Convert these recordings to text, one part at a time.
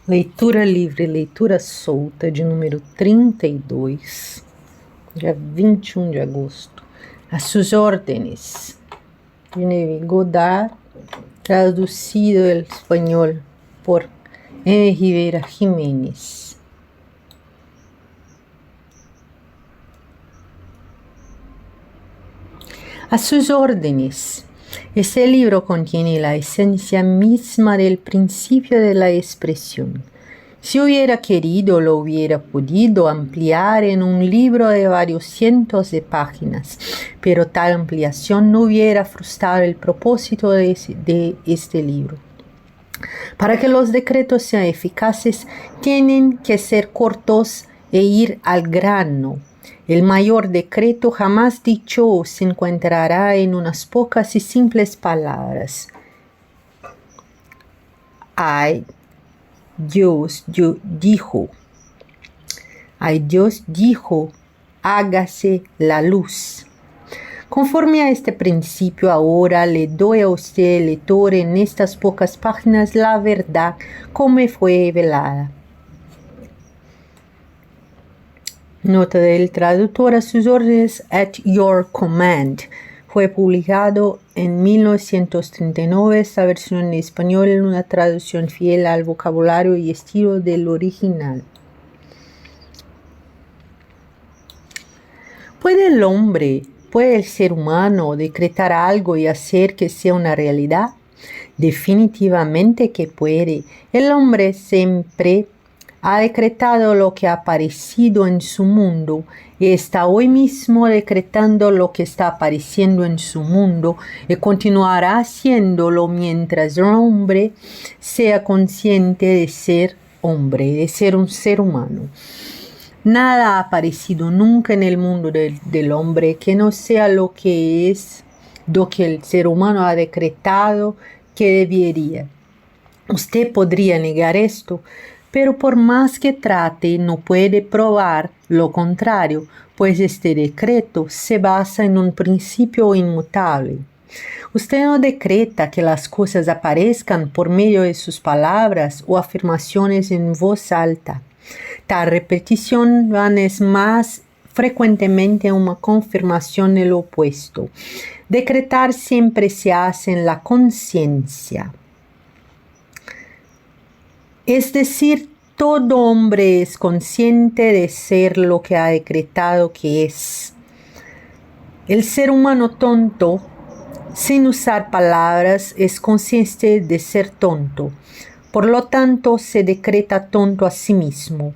Leitura livre, leitura solta de número 32, dia 21 de agosto. A sus órdenes, de Neville Goddard, traducido al español por M. Rivera Jiménez. A sus órdenes. Este libro contiene la esencia misma del principio de la expresión. Si hubiera querido, lo hubiera podido ampliar en un libro de varios cientos de páginas, pero tal ampliación no hubiera frustrado el propósito de este libro. Para que los decretos sean eficaces, tienen que ser cortos e ir al grano. El mayor decreto jamás dicho se encontrará en unas pocas y simples palabras. Ay, Dios dijo. Ay, Dios dijo, hágase la luz. Conforme a este principio, ahora le doy a usted, lector, en estas pocas páginas la verdad como fue revelada. Nota del traductor a sus órdenes, at your command. Fue publicado en 1939, esta versión en español en una traducción fiel al vocabulario y estilo del original. ¿Puede el ser humano decretar algo y hacer que sea una realidad? Definitivamente que puede. El hombre siempre ha decretado lo que ha aparecido en su mundo y está hoy mismo decretando lo que está apareciendo en su mundo y continuará haciéndolo mientras el hombre sea consciente de ser hombre, de ser un ser humano. Nada ha aparecido nunca en el mundo del hombre que no sea lo que es, lo que el ser humano ha decretado que debería. Usted podría negar esto, pero por más que trate, no puede probar lo contrario, pues este decreto se basa en un principio inmutable. Usted no decreta que las cosas aparezcan por medio de sus palabras o afirmaciones en voz alta. Tal repetición es más frecuentemente una confirmación del opuesto. Decretar siempre se hace en la conciencia. Es decir, todo hombre es consciente de ser lo que ha decretado que es. El ser humano tonto, sin usar palabras, es consciente de ser tonto. Por lo tanto, se decreta tonto a sí mismo.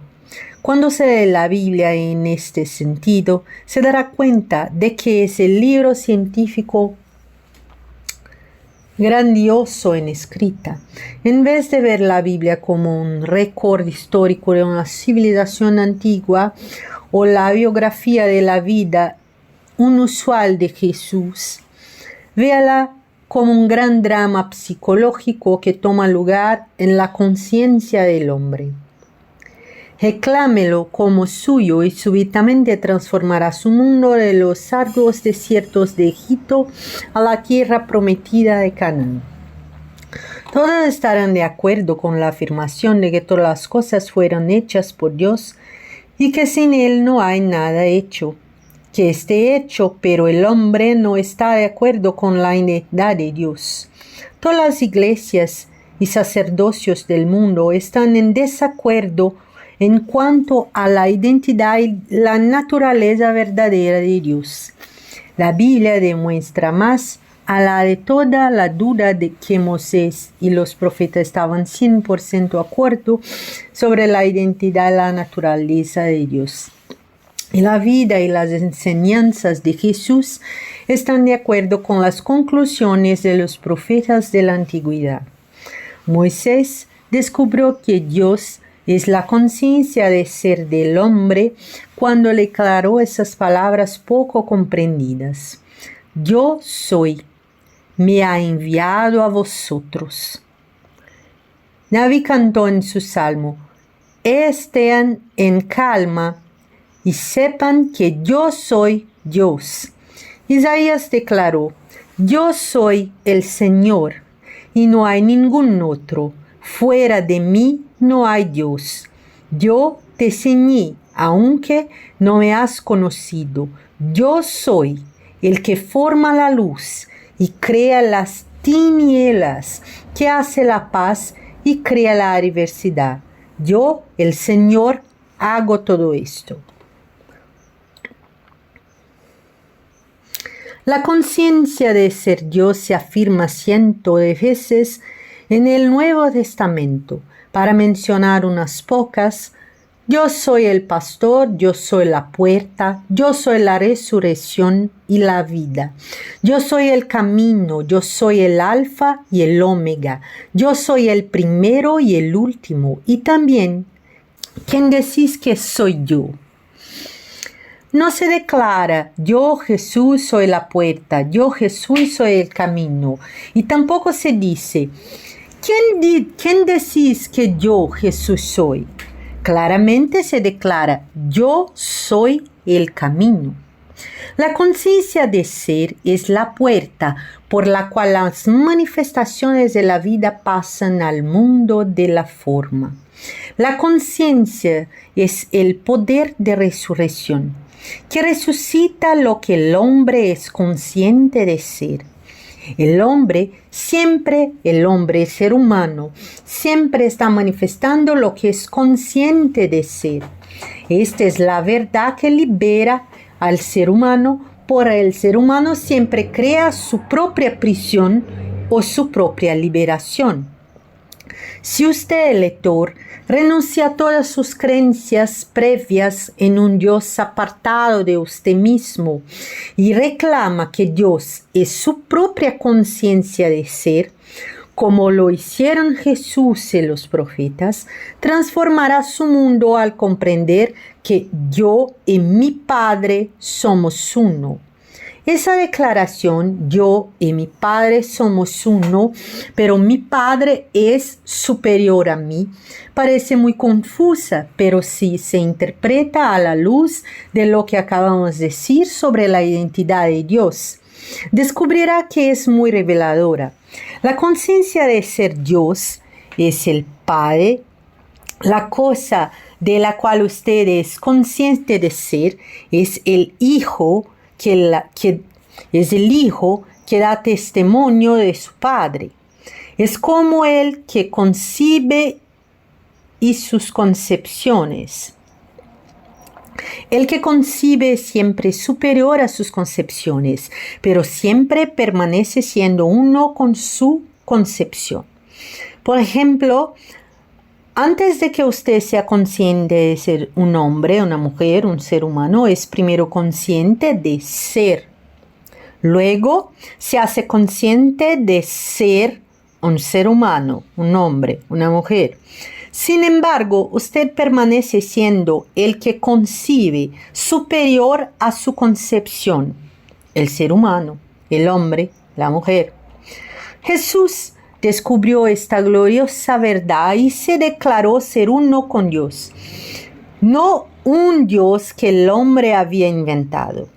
Cuando se lee la Biblia en este sentido, se dará cuenta de que es el libro científico grandioso en escrita. En vez de ver la Biblia como un récord histórico de una civilización antigua o la biografía de la vida inusual de Jesús, véala como un gran drama psicológico que toma lugar en la conciencia del hombre. Reclámelo como suyo y súbitamente transformará su mundo de los arduos desiertos de Egipto a la tierra prometida de Canaán. Todos estarán de acuerdo con la afirmación de que todas las cosas fueron hechas por Dios y que sin Él no hay nada hecho. Que esté hecho, pero el hombre no está de acuerdo con la identidad de Dios. Todas las iglesias y sacerdocios del mundo están en desacuerdo en cuanto a la identidad y la naturaleza verdadera de Dios. La Biblia demuestra más a la de toda la duda de que Moisés y los profetas estaban 100% de acuerdo sobre la identidad y la naturaleza de Dios. Y la vida y las enseñanzas de Jesús están de acuerdo con las conclusiones de los profetas de la antigüedad. Moisés descubrió que Dios es la conciencia de ser del hombre cuando le declaró esas palabras poco comprendidas. Yo soy, me ha enviado a vosotros. David cantó en su salmo, estén en calma y sepan que yo soy Dios. Isaías declaró, yo soy el Señor y no hay ningún otro. fuera de mí no hay Dios. Yo te enseñé, aunque no me has conocido. Yo soy el que forma la luz y crea las tinieblas, que hace la paz y crea la adversidad. Yo, el Señor, hago todo esto. La conciencia de ser Dios se afirma cientos de veces en el Nuevo Testamento. Para mencionar unas pocas: yo soy el pastor, yo soy la puerta, yo soy la resurrección y la vida. Yo soy el camino, yo soy el alfa y el omega. Yo soy el primero y el último. Y también, ¿quién decís que soy yo? No se declara: yo Jesús soy la puerta, yo Jesús soy el camino. Y tampoco se dice: ¿quién decís que yo Jesús soy? Claramente se declara: yo soy el camino. La conciencia de ser es la puerta por la cual las manifestaciones de la vida pasan al mundo de la forma. La conciencia es el poder de resurrección, que resucita lo que el hombre es consciente de ser. El ser humano, siempre está manifestando lo que es consciente de ser. Esta es la verdad que libera al ser humano, por el ser humano siempre crea su propia prisión o su propia liberación. Si usted, lector, renuncia a todas sus creencias previas en un Dios apartado de usted mismo y reclama que Dios es su propia conciencia de ser, como lo hicieron Jesús y los profetas, transformará su mundo al comprender que yo y mi Padre somos uno. Esa declaración, yo y mi Padre somos uno, pero mi Padre es superior a mí, parece muy confusa, pero si se interpreta a la luz de lo que acabamos de decir sobre la identidad de Dios, descubrirá que es muy reveladora. La conciencia de ser Dios es el Padre. La cosa de la cual usted es consciente de ser es el Hijo, que es el Hijo que da testimonio de su Padre. Es como el que concibe y sus concepciones. El que concibe es siempre superior a sus concepciones, pero siempre permanece siendo uno con su concepción. Por ejemplo, antes de que usted sea consciente de ser un hombre, una mujer, un ser humano, es primero consciente de ser. Luego se hace consciente de ser un ser humano, un hombre, una mujer. Sin embargo, usted permanece siendo el que concibe, superior a su concepción, el ser humano, el hombre, la mujer. Jesús descubrió esta gloriosa verdad y se declaró ser uno con Dios, no un Dios que el hombre había inventado.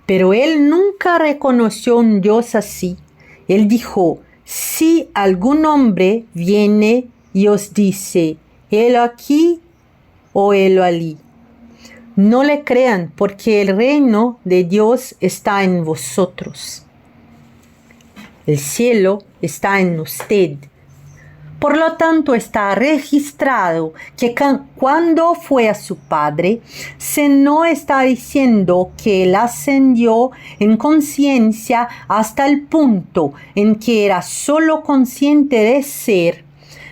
Pero él nunca reconoció un Dios así. Él dijo: si algún hombre viene y os dice, helo aquí o helo allí, no le crean, porque el reino de Dios está en vosotros. El cielo está en usted. Por lo tanto, está registrado que cuando fue a su Padre, se no está diciendo que él ascendió en conciencia hasta el punto en que era solo consciente de ser,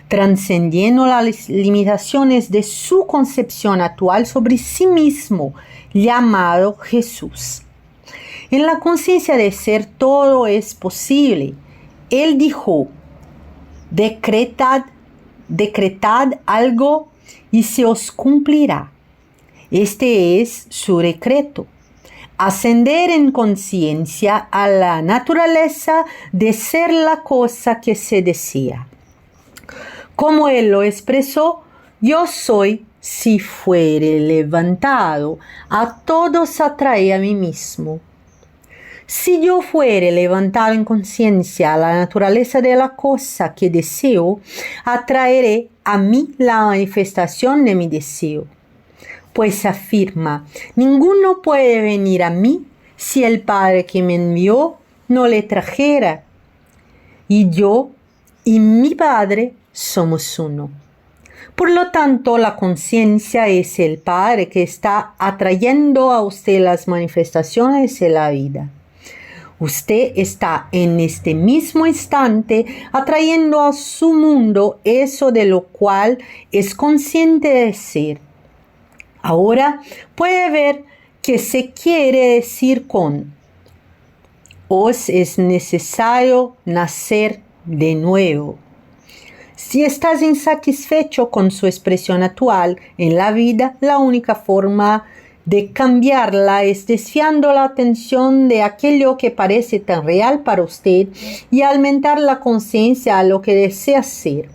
trascendiendo las limitaciones de su concepción actual sobre sí mismo, llamado Jesús. En la conciencia de ser todo es posible. Él dijo: decretad algo y se os cumplirá. Este es su decreto: ascender en conciencia a la naturaleza de ser la cosa que se desea. Como él lo expresó: yo soy, si fuere levantado, a todos atrae a mí mismo. Si yo fuere levantado en conciencia a la naturaleza de la cosa que deseo, atraeré a mí la manifestación de mi deseo. Pues afirma, ninguno puede venir a mí si el Padre que me envió no le trajera. Y yo y mi Padre somos uno. Por lo tanto, la conciencia es el Padre que está atrayendo a usted las manifestaciones de la vida. Usted está en este mismo instante atrayendo a su mundo eso de lo cual es consciente de ser. Ahora puede ver qué se quiere decir con os es necesario nacer de nuevo. Si estás insatisfecho con su expresión actual en la vida, la única forma de cambiarla es desviando la atención de aquello que parece tan real para usted y aumentar la conciencia a lo que desea ser.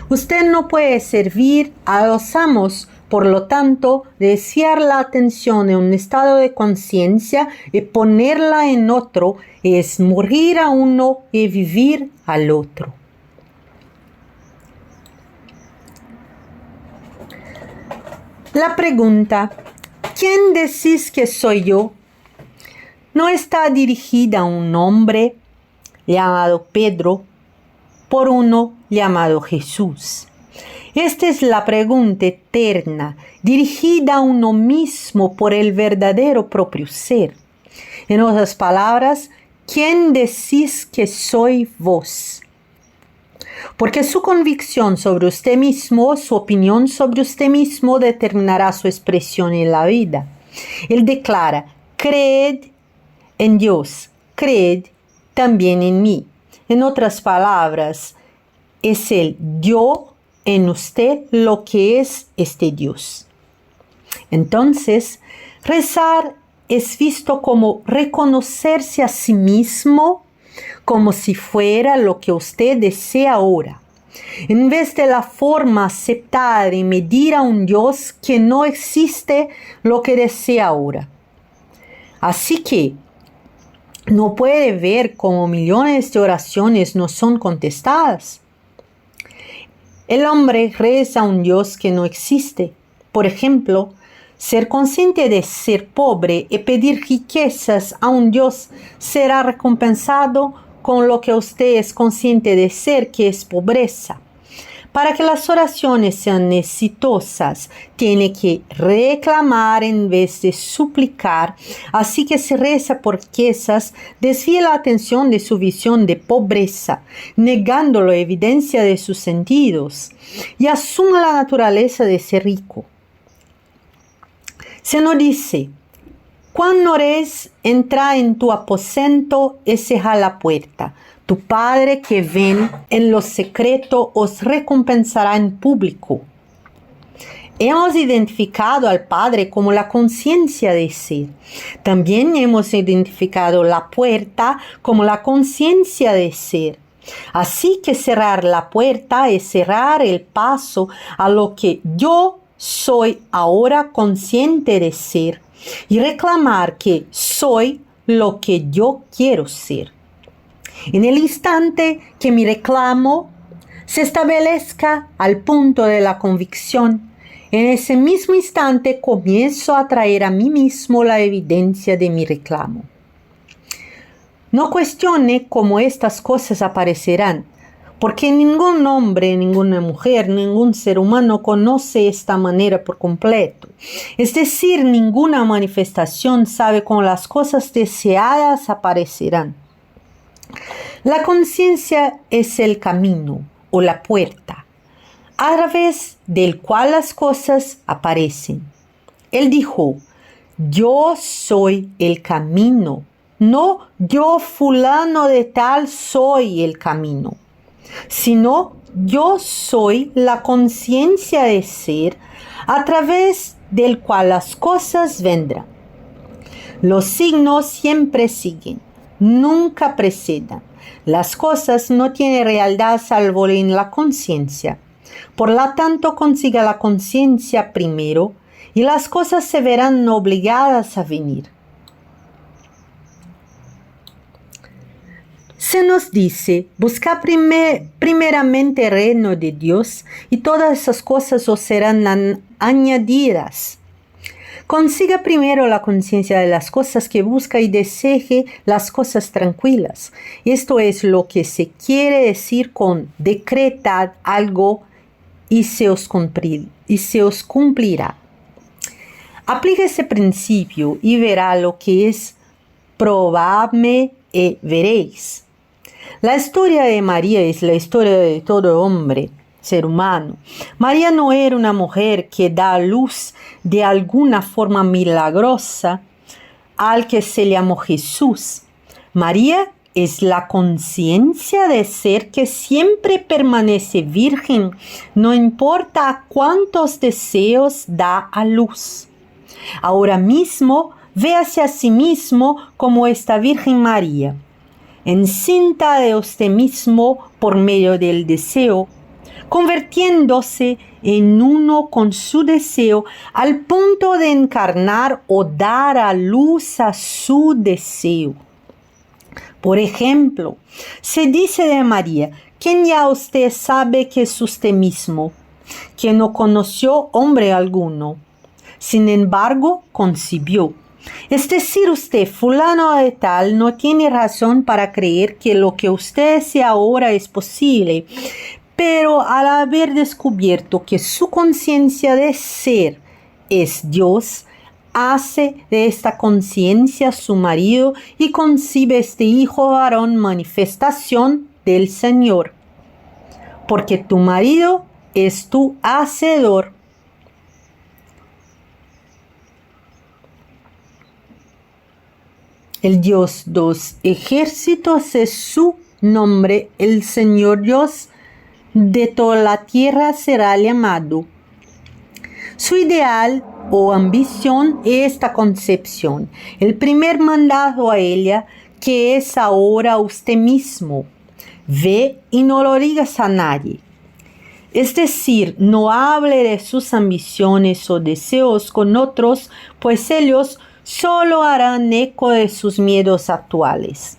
Usted no puede servir a los amos, por lo tanto, desviar la atención de un estado de conciencia y ponerla en otro es morir a uno y vivir al otro. La pregunta, ¿quién decís que soy yo?, no está dirigida a un hombre llamado Pedro por uno llamado Jesús. Esta es la pregunta eterna, dirigida a uno mismo por el verdadero propio ser. En otras palabras, ¿quién decís que soy vos? Porque su convicción sobre usted mismo, su opinión sobre usted mismo determinará su expresión en la vida. Él declara, creed en Dios, creed también en mí. En otras palabras, es el yo en usted lo que es este Dios. Entonces, rezar es visto como reconocerse a sí mismo como si fuera lo que usted desea ahora, en vez de la forma aceptada de medir a un Dios que no existe lo que desea ahora. Así que no puede ver cómo millones de oraciones no son contestadas. El hombre reza a un Dios que no existe. Por ejemplo, ser consciente de ser pobre y pedir riquezas a un Dios será recompensado con lo que usted es consciente de ser, que es pobreza. Para que las oraciones sean exitosas, tiene que reclamar en vez de suplicar. Así que si reza por riquezas, desvíe la atención de su visión de pobreza, negando la evidencia de sus sentidos, y asuma la naturaleza de ser rico. Se nos dice, cuando ores, entra en tu aposento y cerra la puerta. Tu Padre que ven en lo secreto os recompensará en público. Hemos identificado al Padre como la conciencia de ser. También hemos identificado la puerta como la conciencia de ser. Así que cerrar la puerta es cerrar el paso a lo que yo soy ahora consciente de ser y reclamar que soy lo que yo quiero ser. En el instante que mi reclamo se establezca al punto de la convicción, en ese mismo instante comienzo a traer a mí mismo la evidencia de mi reclamo. No cuestione cómo estas cosas aparecerán, porque ningún hombre, ninguna mujer, ningún ser humano conoce esta manera por completo. Es decir, ninguna manifestación sabe cómo las cosas deseadas aparecerán. La conciencia es el camino o la puerta a través del cual las cosas aparecen. Él dijo, yo soy el camino, no yo fulano de tal soy el camino, sino yo soy la conciencia de ser a través del cual las cosas vendrán. Los signos siempre siguen, nunca precedan. Las cosas no tienen realidad salvo en la conciencia. Por lo tanto, consiga la conciencia primero y las cosas se verán obligadas a venir. Se nos dice, busca primeramente el reino de Dios y todas esas cosas os serán añadidas. Consiga primero la conciencia de las cosas que busca y desee las cosas tranquilas. Esto es lo que se quiere decir con decretad algo y se os cumplirá. Aplique ese principio y verá lo que es probadme y veréis. La historia de María es la historia de todo hombre, ser humano. María no era una mujer que da a luz de alguna forma milagrosa al que se llamó Jesús. María es la conciencia de ser que siempre permanece virgen, no importa a cuántos deseos da a luz. Ahora mismo, véase a sí mismo como esta Virgen María, encinta de usted mismo por medio del deseo, convirtiéndose en uno con su deseo al punto de encarnar o dar a luz a su deseo. Por ejemplo, se dice de María, quien ya usted sabe que es usted mismo, que no conoció hombre alguno, sin embargo concibió. Es decir, usted, fulano de tal, no tiene razón para creer que lo que usted desea ahora es posible, pero al haber descubierto que su conciencia de ser es Dios, hace de esta conciencia su marido y concibe este hijo varón manifestación del Señor. Porque tu marido es tu hacedor. El Dios dos ejércitos es su nombre, el Señor Dios de toda la tierra será llamado. Su ideal o ambición es esta concepción, el primer mandato a ella, que es ahora usted mismo. Ve y no lo digas a nadie. Es decir, no hable de sus ambiciones o deseos con otros, pues ellos solo harán eco de sus miedos actuales.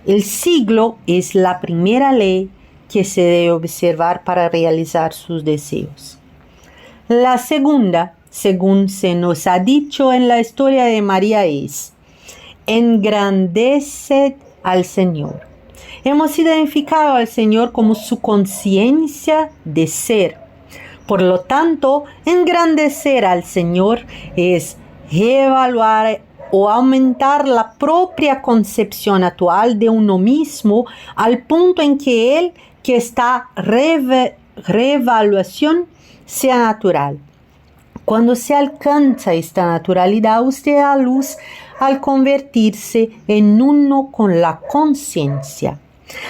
El siglo es la primera ley que se debe observar para realizar sus deseos. La segunda, según se nos ha dicho en la historia de María, es: engrandeced al Señor. Hemos identificado al Señor como su conciencia de ser. Por lo tanto, engrandecer al Señor es evaluar o aumentar la propia concepción actual de uno mismo al punto en que Él, que esta reevaluación sea natural. Cuando se alcanza esta naturalidad, usted da luz al convertirse en uno con la conciencia.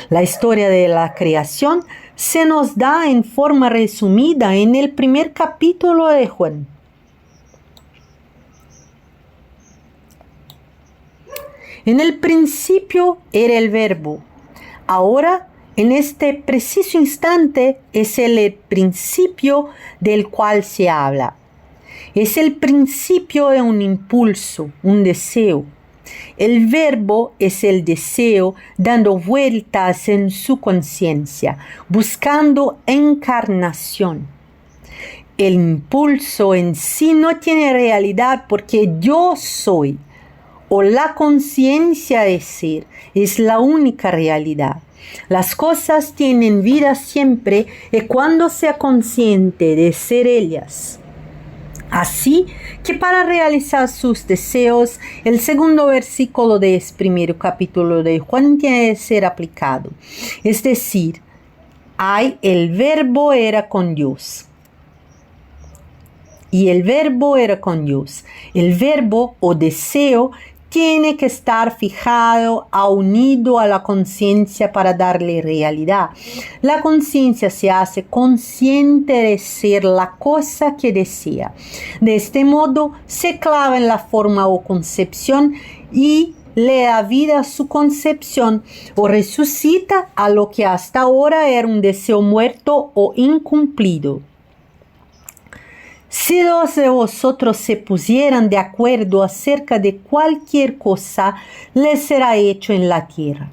La historia de la creación se nos da en forma resumida en el primer capítulo de Juan. En el principio era el Verbo. Ahora, en este preciso instante, es el principio del cual se habla. Es el principio de un impulso, un deseo. El verbo es el deseo dando vueltas en su conciencia, buscando encarnación. El impulso en sí no tiene realidad porque yo soy, o la conciencia de ser, es la única realidad. Las cosas tienen vida siempre y cuando sea consciente de ser ellas. Así que para realizar sus deseos, el segundo versículo de este primer capítulo de Juan tiene que ser aplicado. Es decir, el verbo era con Dios. Y el verbo era con Dios. El verbo o deseo tiene que estar fijado, unido a la conciencia para darle realidad. La conciencia se hace consciente de ser la cosa que desea. De este modo, se clava en la forma o concepción y le da vida a su concepción o resucita a lo que hasta ahora era un deseo muerto o incumplido. Si dos de vosotros se pusieran de acuerdo acerca de cualquier cosa, les será hecho en la tierra.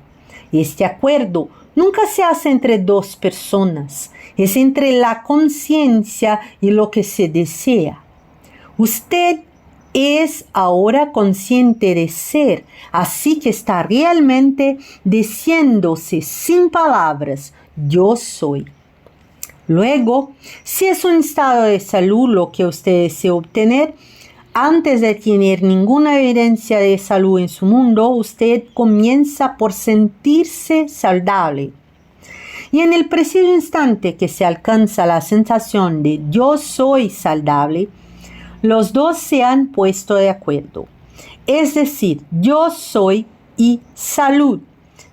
Este acuerdo nunca se hace entre dos personas, es entre la conciencia y lo que se desea. Usted es ahora consciente de ser, así que está realmente diciéndose sin palabras, yo soy. Luego, si es un estado de salud lo que usted desea obtener, antes de tener ninguna evidencia de salud en su mundo, usted comienza por sentirse saludable. Y en el preciso instante que se alcanza la sensación de yo soy saludable, los dos se han puesto de acuerdo. Es decir, yo soy y salud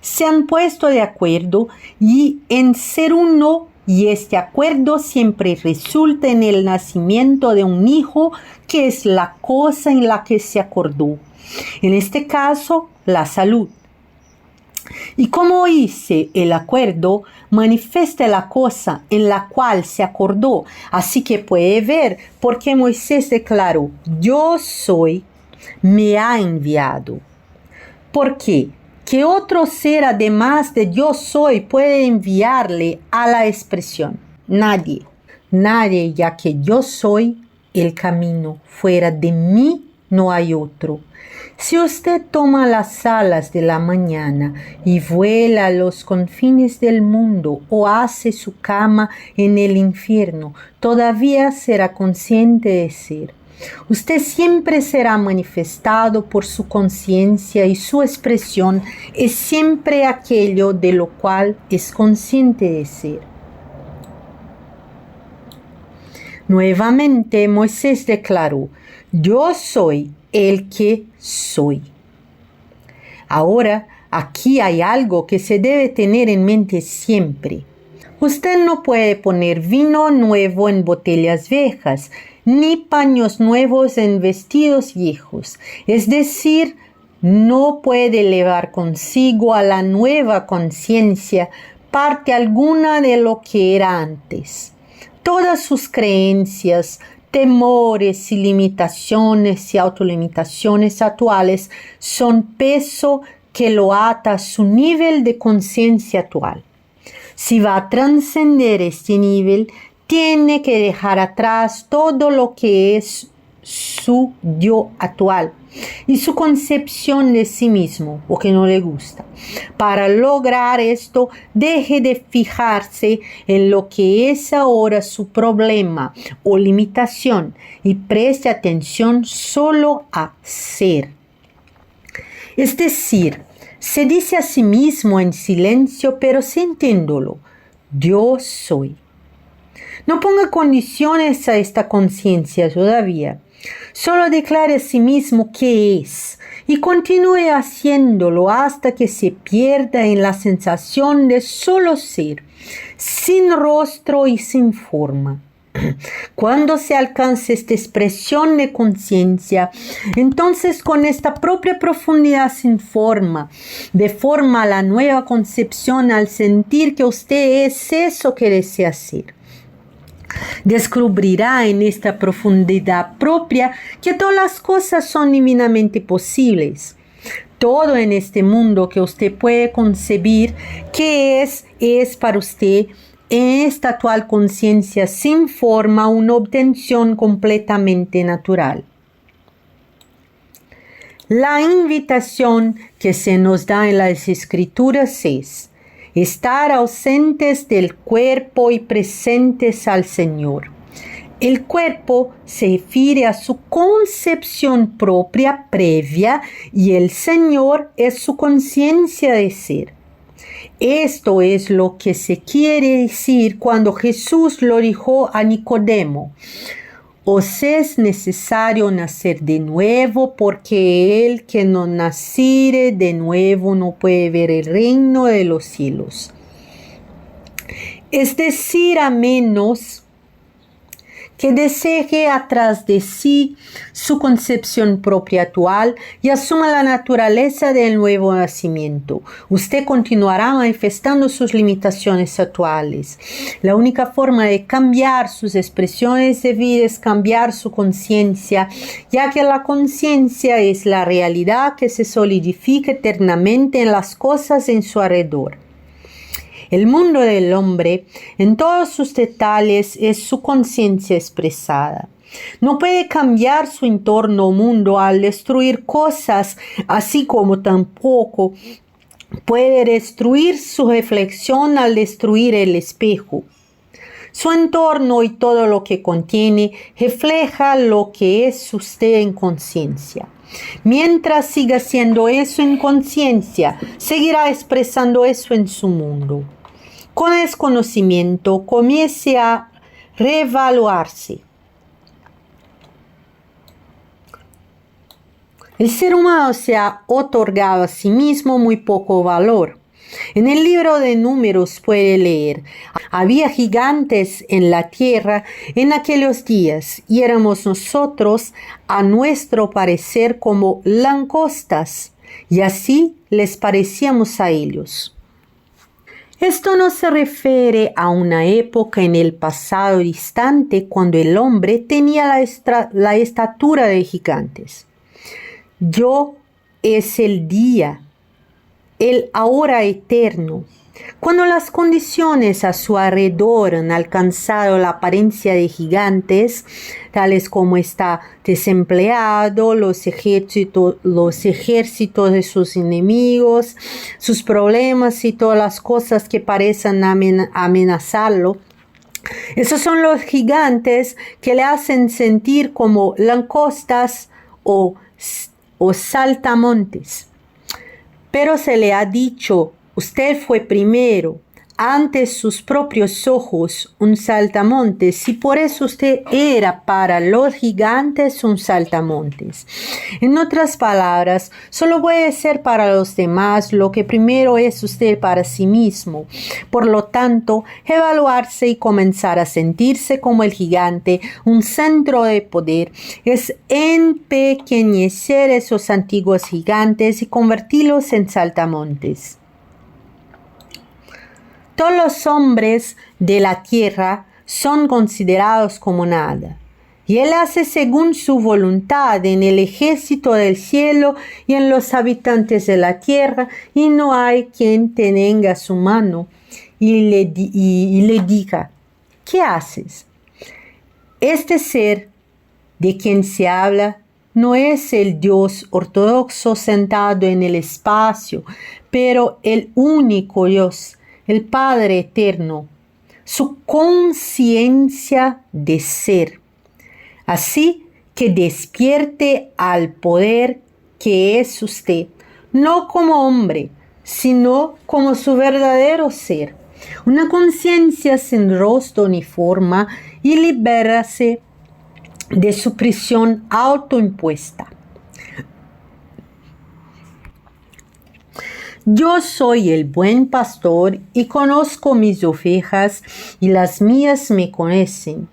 se han puesto de acuerdo y en ser uno, y este acuerdo siempre resulta en el nacimiento de un hijo que es la cosa en la que se acordó. En este caso, la salud. Y como hice el acuerdo, manifiesta la cosa en la cual se acordó. Así que puede ver por qué Moisés declaró, yo soy, me ha enviado. ¿Por qué? ¿Qué otro ser además de yo soy puede enviarle a la expresión? Nadie. Nadie, ya que yo soy el camino. Fuera de mí no hay otro. Si usted toma las alas de la mañana y vuela a los confines del mundo o hace su cama en el infierno, todavía será consciente de ser. Usted siempre será manifestado por su conciencia y su expresión es siempre aquello de lo cual es consciente de ser. Nuevamente Moisés declaró, yo soy el que soy. Ahora, aquí hay algo que se debe tener en mente siempre. Usted no puede poner vino nuevo en botellas viejas, ni paños nuevos en vestidos viejos. Es decir, no puede llevar consigo a la nueva conciencia parte alguna de lo que era antes. Todas sus creencias, temores y limitaciones y autolimitaciones actuales son peso que lo ata a su nivel de conciencia actual. Si va a trascender este nivel, tiene que dejar atrás todo lo que es su yo actual y su concepción de sí mismo, o que no le gusta. Para lograr esto, deje de fijarse en lo que es ahora su problema o limitación y preste atención solo a ser. Es decir, se dice a sí mismo en silencio, pero sintiéndolo, yo soy. No ponga condiciones a esta conciencia todavía. Solo declare a sí mismo qué es y continúe haciéndolo hasta que se pierda en la sensación de solo ser, sin rostro y sin forma. Cuando se alcance esta expresión de conciencia, entonces con esta propia profundidad sin forma, deforma la nueva concepción al sentir que usted es eso que desea ser. Descubrirá en esta profundidad propia que todas las cosas son divinamente posibles. Todo en este mundo que usted puede concebir que es para usted en esta actual conciencia sin forma una obtención completamente natural. La invitación que se nos da en las Escrituras es estar ausentes del cuerpo y presentes al Señor. El cuerpo se refiere a su concepción propia previa y el Señor es su conciencia de ser. Esto es lo que se quiere decir cuando Jesús lo dijo a Nicodemo. Os es necesario nacer de nuevo, porque el que no naciere de nuevo no puede ver el reino de los cielos. Es decir, a menos que deseje atrás de sí su concepción propia actual y asuma la naturaleza del nuevo nacimiento. Usted continuará manifestando sus limitaciones actuales. La única forma de cambiar sus expresiones de vida es cambiar su conciencia, ya que la conciencia es la realidad que se solidifica eternamente en las cosas en su alrededor. El mundo del hombre, en todos sus detalles, es su conciencia expresada. No puede cambiar su entorno o mundo al destruir cosas, así como tampoco puede destruir su reflexión al destruir el espejo. Su entorno y todo lo que contiene refleja lo que es usted en conciencia. Mientras siga siendo eso en conciencia, seguirá expresando eso en su mundo. Con desconocimiento, comience a reevaluarse. El ser humano se ha otorgado a sí mismo muy poco valor. En el libro de Números puede leer: había gigantes en la tierra en aquellos días, y éramos nosotros, a nuestro parecer, como langostas, y así les parecíamos a ellos. Esto no se refiere a una época en el pasado distante cuando el hombre tenía la estatura de gigantes. Yo es el día, el ahora eterno. Cuando las condiciones a su alrededor han alcanzado la apariencia de gigantes, tales como está desempleado, los ejércitos de sus enemigos, sus problemas y todas las cosas que parecen amenazarlo, esos son los gigantes que le hacen sentir como langostas o saltamontes. Pero se le ha dicho: usted fue primero, ante sus propios ojos, un saltamontes, y por eso usted era para los gigantes un saltamontes. En otras palabras, solo puede ser para los demás lo que primero es usted para sí mismo. Por lo tanto, evaluarse y comenzar a sentirse como el gigante, un centro de poder, es empequeñecer esos antiguos gigantes y convertirlos en saltamontes. Todos los hombres de la tierra son considerados como nada, y Él hace según su voluntad en el ejército del cielo y en los habitantes de la tierra, y no hay quien tenga su mano y le diga: ¿qué haces? Este ser de quien se habla no es el Dios ortodoxo sentado en el espacio, pero el único Dios, el Padre eterno, su conciencia de ser. Así que despierte al poder que es usted, no como hombre, sino como su verdadero ser. Una conciencia sin rostro ni forma, y libérase de su prisión autoimpuesta. Yo soy el buen pastor y conozco mis ovejas, y las mías me conocen.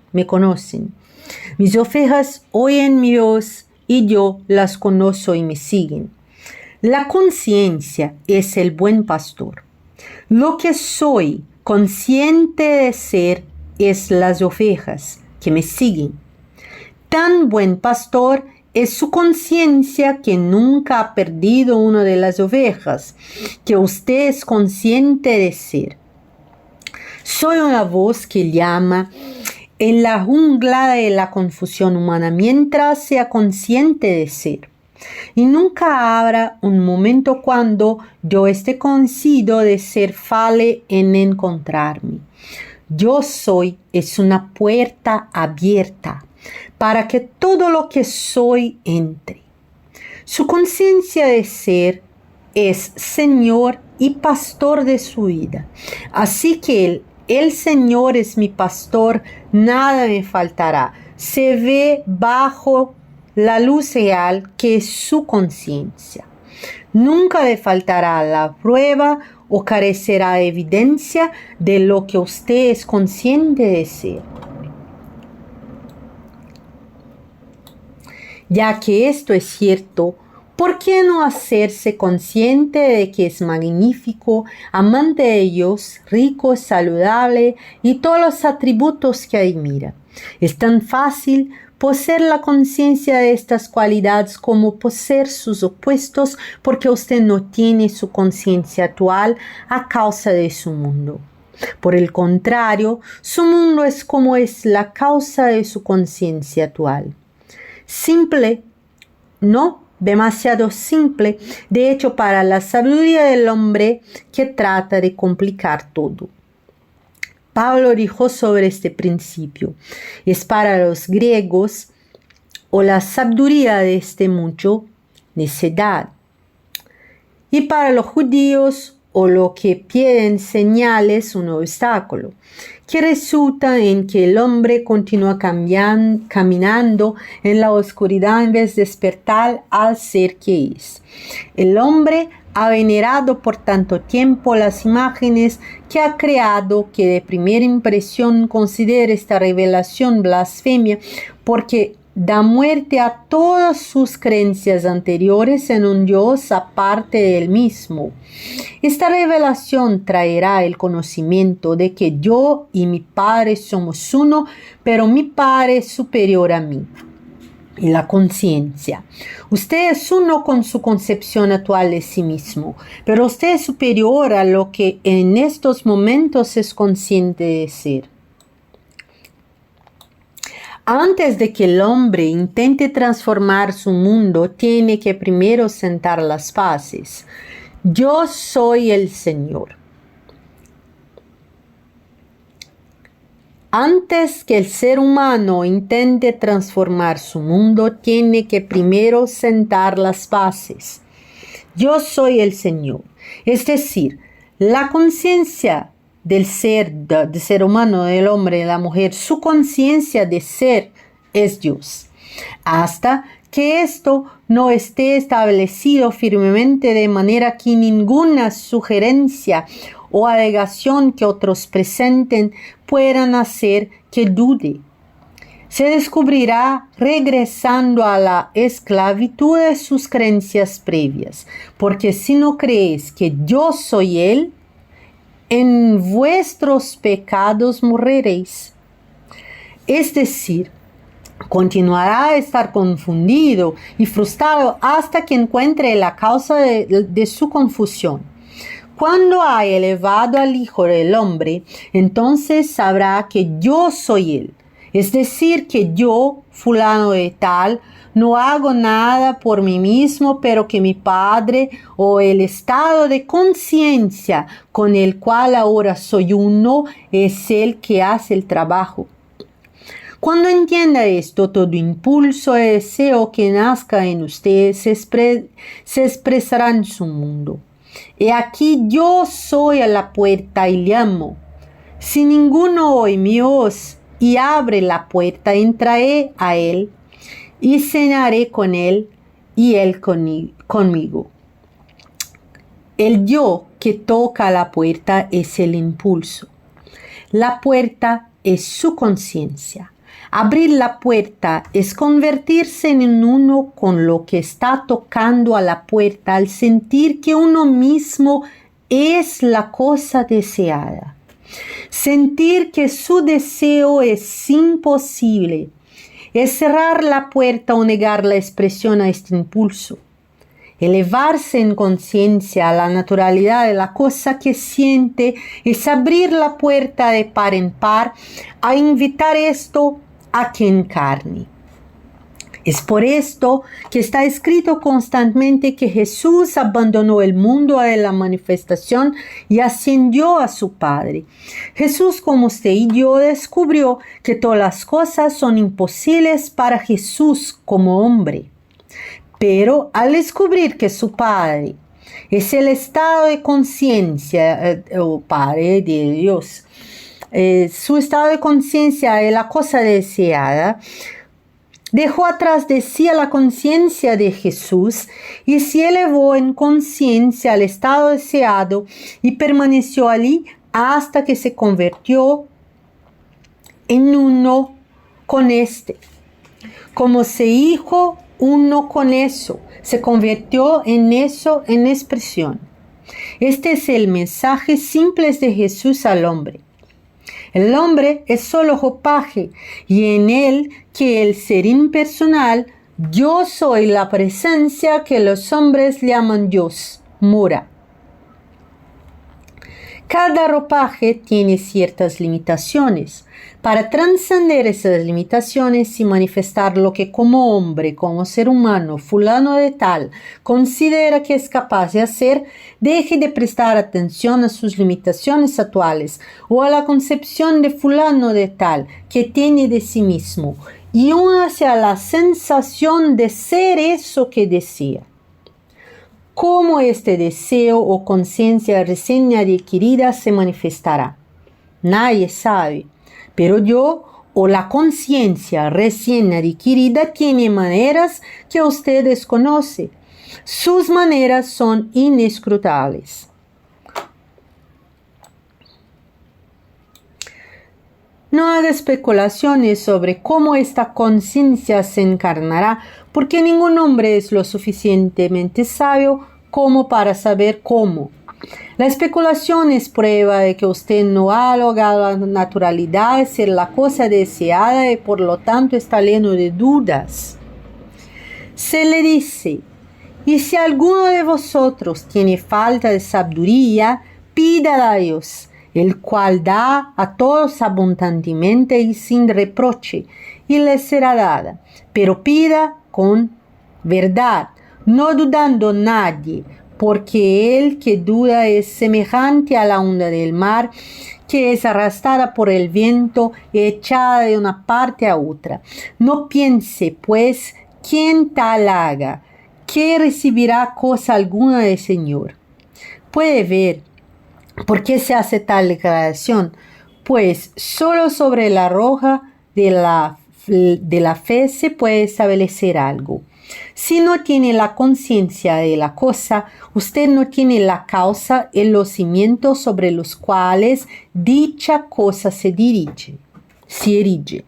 Mis ovejas oyen mi voz y yo las conozco y me siguen. La conciencia es el buen pastor. Lo que soy consciente de ser es las ovejas que me siguen. Tan buen pastor es su conciencia que nunca ha perdido una de las ovejas, que usted es consciente de ser. Soy una voz que llama en la jungla de la confusión humana mientras sea consciente de ser. Y nunca habrá un momento cuando yo esté convencido de ser fale en encontrarme. Yo soy es una puerta abierta para que todo lo que soy entre. Su conciencia de ser es Señor y pastor de su vida. Así que el Señor es mi pastor, nada me faltará. Se ve bajo la luz real que es su conciencia. Nunca le faltará la prueba o carecerá de evidencia de lo que usted es consciente de ser. Ya que esto es cierto, ¿por qué no hacerse consciente de que es magnífico, amante de Dios, rico, saludable y todos los atributos que admira? Es tan fácil poseer la conciencia de estas cualidades como poseer sus opuestos porque usted no tiene su conciencia actual a causa de su mundo. Por el contrario, su mundo es como es la causa de su conciencia actual. Simple, no demasiado simple, de hecho para la sabiduría del hombre que trata de complicar todo. Pablo dijo sobre este principio: es para los griegos o la sabiduría de este mundo necedad, y para los judíos o lo que piden señales un obstáculo, que resulta en que el hombre continúa caminando en la oscuridad en vez de despertar al ser que es. El hombre ha venerado por tanto tiempo las imágenes que ha creado que de primera impresión considera esta revelación blasfemia porque da muerte a todas sus creencias anteriores en un Dios aparte de él mismo. Esta revelación traerá el conocimiento de que yo y mi Padre somos uno, pero mi Padre es superior a mí. Y la conciencia. Usted es uno con su concepción actual de sí mismo, pero usted es superior a lo que en estos momentos es consciente de ser. Antes de que el hombre intente transformar su mundo, tiene que primero sentar las bases. Yo soy el Señor. Antes que el ser humano intente transformar su mundo, tiene que primero sentar las bases. Yo soy el Señor. Es decir, la conciencia del ser humano, del hombre, de la mujer, su conciencia de ser es Dios. Hasta que esto no esté establecido firmemente de manera que ninguna sugerencia o alegación que otros presenten puedan hacer que dude. Se descubrirá regresando a la esclavitud de sus creencias previas, porque si no creéis que yo soy Él, en vuestros pecados moriréis. Es decir, continuará a estar confundido y frustrado hasta que encuentre la causa de su confusión. Cuando ha elevado al Hijo del Hombre, entonces sabrá que yo soy Él. Es decir, que yo, fulano de tal, no hago nada por mí mismo, pero que mi Padre o el estado de conciencia con el cual ahora soy uno es el que hace el trabajo. Cuando entienda esto, todo impulso y deseo que nazca en usted se expresará en su mundo. He aquí yo soy a la puerta y llamo. Si ninguno oye mi voz y abre la puerta, entraré a él y cenaré con él y él conmigo. El yo que toca la puerta es el impulso. La puerta es su conciencia. Abrir la puerta es convertirse en uno con lo que está tocando a la puerta al sentir que uno mismo es la cosa deseada. Sentir que su deseo es imposible. Es cerrar la puerta o negar la expresión a este impulso. Elevarse en conciencia a la naturalidad de la cosa que siente es abrir la puerta de par en par a invitar esto a que encarne. Es por esto que está escrito constantemente que Jesús abandonó el mundo de la manifestación y ascendió a su Padre. Jesús, como usted y yo, descubrió que todas las cosas son imposibles para Jesús como hombre. Pero al descubrir que su Padre es el estado de conciencia, o Padre de Dios, su estado de conciencia es la cosa deseada, dejó atrás de sí a la conciencia de Jesús y se elevó en conciencia al estado deseado y permaneció allí hasta que se convirtió en uno con este. Como se hizo uno con eso, se convirtió en eso en expresión. Este es el mensaje simple de Jesús al hombre. El hombre es solo ropaje y en él que el ser impersonal, yo soy la presencia que los hombres llaman Dios, mora. Cada ropaje tiene ciertas limitaciones. Para trascender esas limitaciones y manifestar lo que como hombre, como ser humano, fulano de tal, considera que es capaz de hacer, deje de prestar atención a sus limitaciones actuales o a la concepción de fulano de tal que tiene de sí mismo y únase a la sensación de ser eso que desea. ¿Cómo este deseo o conciencia recién adquirida se manifestará? Nadie sabe, pero yo o la conciencia recién adquirida tiene maneras que usted desconoce. Sus maneras son inescrutables. No haga especulaciones sobre cómo esta conciencia se encarnará, porque ningún hombre es lo suficientemente sabio como para saber cómo. La especulación es prueba de que usted no ha logrado la naturalidad de ser la cosa deseada y por lo tanto está lleno de dudas. Se le dice, y si alguno de vosotros tiene falta de sabiduría, pídala a Dios, el cual da a todos abundantemente y sin reproche, y le será dada. Pero pida con verdad, no dudando nadie, porque el que duda es semejante a la onda del mar, que es arrastrada por el viento y echada de una parte a otra. No piense, pues, quien tal haga, que recibirá cosa alguna del Señor. Puede ver por qué se hace tal declaración, pues solo sobre la roca de la fe se puede establecer algo. Si no tiene la conciencia de la cosa, usted no tiene la causa y los cimientos sobre los cuales dicha cosa se erige.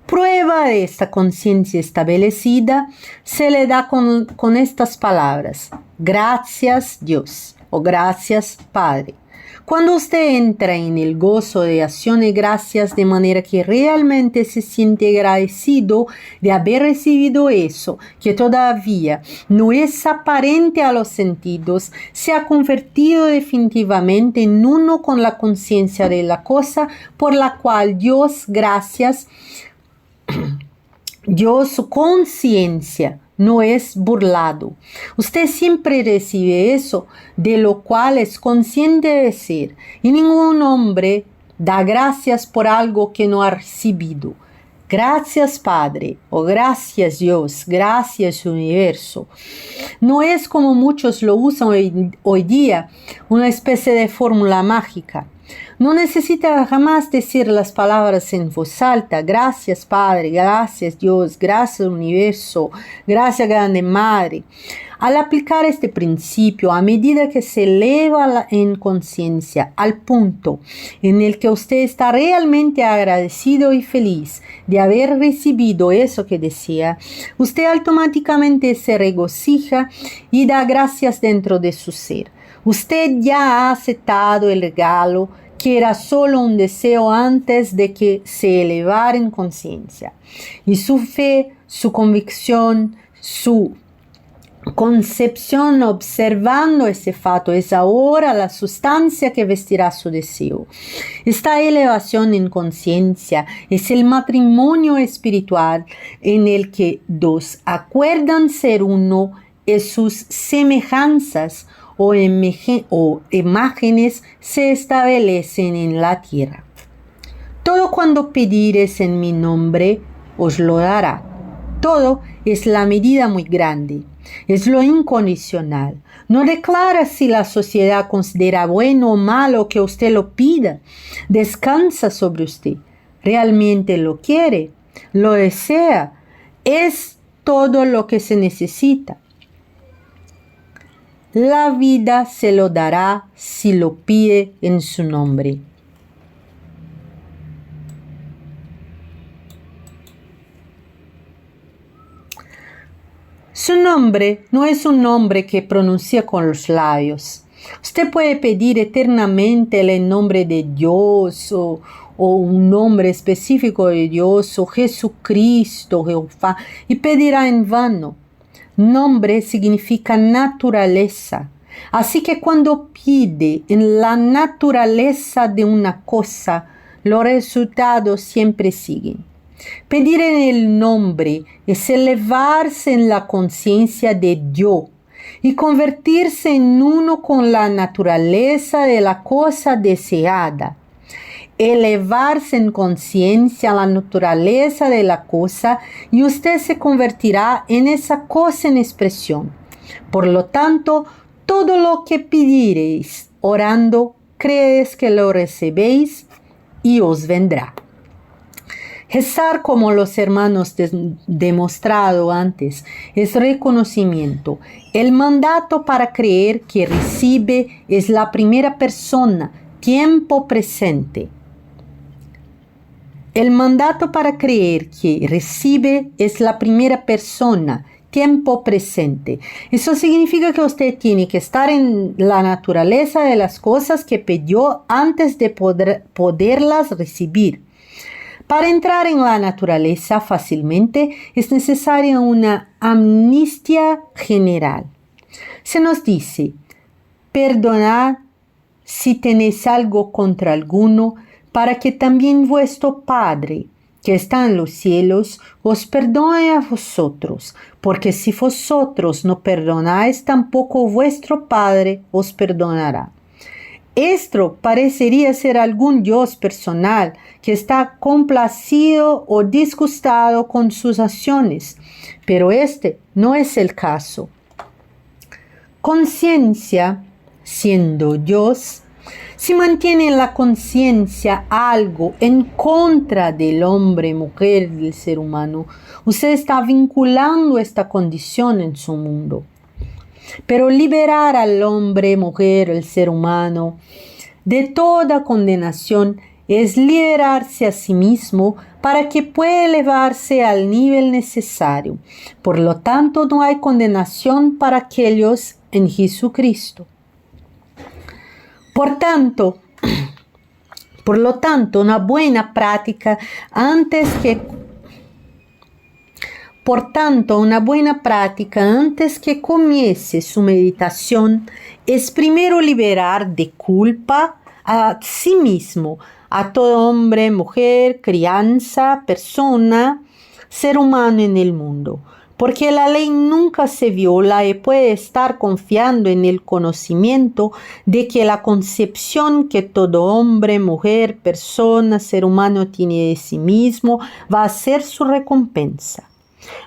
Prueba de esta conciencia establecida se le da con estas palabras: gracias Dios o gracias Padre. Cuando usted entra en el gozo de acción de gracias de manera que realmente se siente agradecido de haber recibido eso, que todavía no es aparente a los sentidos, se ha convertido definitivamente en uno con la conciencia de la cosa por la cual Dios, gracias, Dios, su conciencia no es burlado. Usted siempre recibe eso, de lo cual es consciente de ser, y ningún hombre da gracias por algo que no ha recibido. Gracias Padre, o gracias Dios, gracias universo. No es como muchos lo usan hoy día, una especie de fórmula mágica. No necesita jamás decir las palabras en voz alta: gracias Padre, gracias Dios, gracias universo, gracias Grande Madre. Al aplicar este principio, a medida que se eleva en conciencia al punto en el que usted está realmente agradecido y feliz de haber recibido eso que desea, usted automáticamente se regocija y da gracias dentro de su ser. Usted ya ha aceptado el regalo que era solo un deseo antes de que se elevara en conciencia. Y su fe, su convicción, su concepción observando ese fato es ahora la sustancia que vestirá su deseo. Esta elevación en conciencia es el matrimonio espiritual en el que dos acuerdan ser uno y sus semejanzas o imágenes se establecen en la tierra. Todo cuando pidieres en mi nombre os lo dará. Todo es la medida muy grande, es lo incondicional. No declara si la sociedad considera bueno o malo que usted lo pida. Descansa sobre usted. Realmente lo quiere, lo desea. Es todo lo que se necesita. La vida se lo dará si lo pide en su nombre. Su nombre no es un nombre que pronuncia con los labios. Usted puede pedir eternamente el nombre de Dios o un nombre específico de Dios o Jesucristo, Jehová, y pedirá en vano. Nombre significa naturaleza. Así que cuando pide en la naturaleza de una cosa, los resultados siempre siguen. Pedir en el nombre es elevarse en la conciencia de Dios y convertirse en uno con la naturaleza de la cosa deseada. Elevarse en conciencia a la naturaleza de la cosa y usted se convertirá en esa cosa en expresión. Por lo tanto, todo lo que pidiereis orando, creéis que lo recibéis y os vendrá. Rezar, como los hermanos demostrado antes, es reconocimiento. El mandato para creer que recibe es la primera persona, tiempo presente. El mandato para creer que recibe es la primera persona, tiempo presente. Eso significa que usted tiene que estar en la naturaleza de las cosas que pidió antes de poderlas recibir. Para entrar en la naturaleza fácilmente es necesaria una amnistía general. Se nos dice, perdonad si tenéis algo contra alguno, para que también vuestro Padre, que está en los cielos, os perdone a vosotros, porque si vosotros no perdonáis, tampoco vuestro Padre os perdonará. Esto parecería ser algún Dios personal que está complacido o disgustado con sus acciones, pero este no es el caso. Conciencia, siendo Dios, si mantiene en la conciencia algo en contra del hombre, mujer, del ser humano, usted está vinculando esta condición en su mundo. Pero liberar al hombre, mujer, el ser humano, de toda condenación es liberarse a sí mismo para que pueda elevarse al nivel necesario. Por lo tanto, no hay condenación para aquellos en Jesucristo. Por lo tanto, una buena práctica antes que comience su meditación es primero liberar de culpa a sí mismo, a todo hombre, mujer, crianza, persona, ser humano en el mundo. Porque la ley nunca se viola y puede estar confiando en el conocimiento de que la concepción que todo hombre, mujer, persona, ser humano tiene de sí mismo va a ser su recompensa.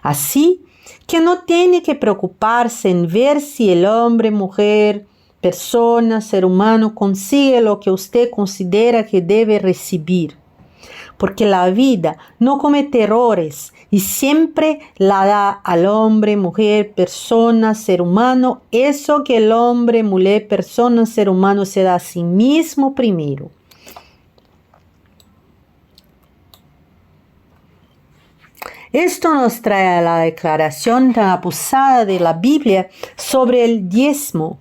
Así que no tiene que preocuparse en ver si el hombre, mujer, persona, ser humano consigue lo que usted considera que debe recibir. Porque la vida no comete errores y siempre la da al hombre, mujer, persona, ser humano, eso que el hombre, mujer, persona, ser humano se da a sí mismo primero. Esto nos trae a la declaración tan abusada de la Biblia sobre el diezmo.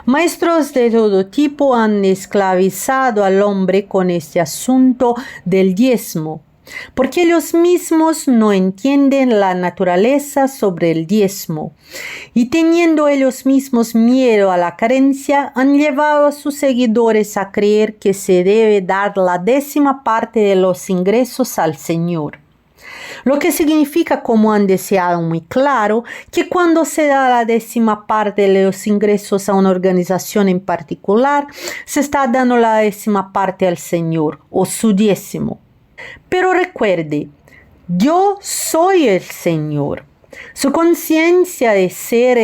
Maestros de todo tipo han esclavizado al hombre con este asunto del diezmo, porque ellos mismos no entienden la naturaleza sobre el diezmo, y teniendo ellos mismos miedo a la carencia, han llevado a sus seguidores a creer que se debe dar la 10ª parte de los ingresos al Señor. Lo que significa, como han deseado muy claro, que cuando se da la 10ª parte de los ingresos a una organización en particular, se está dando la 10ª parte al Señor, o su diezmo. Pero recuerde, yo soy el Señor. Su conciencia de ser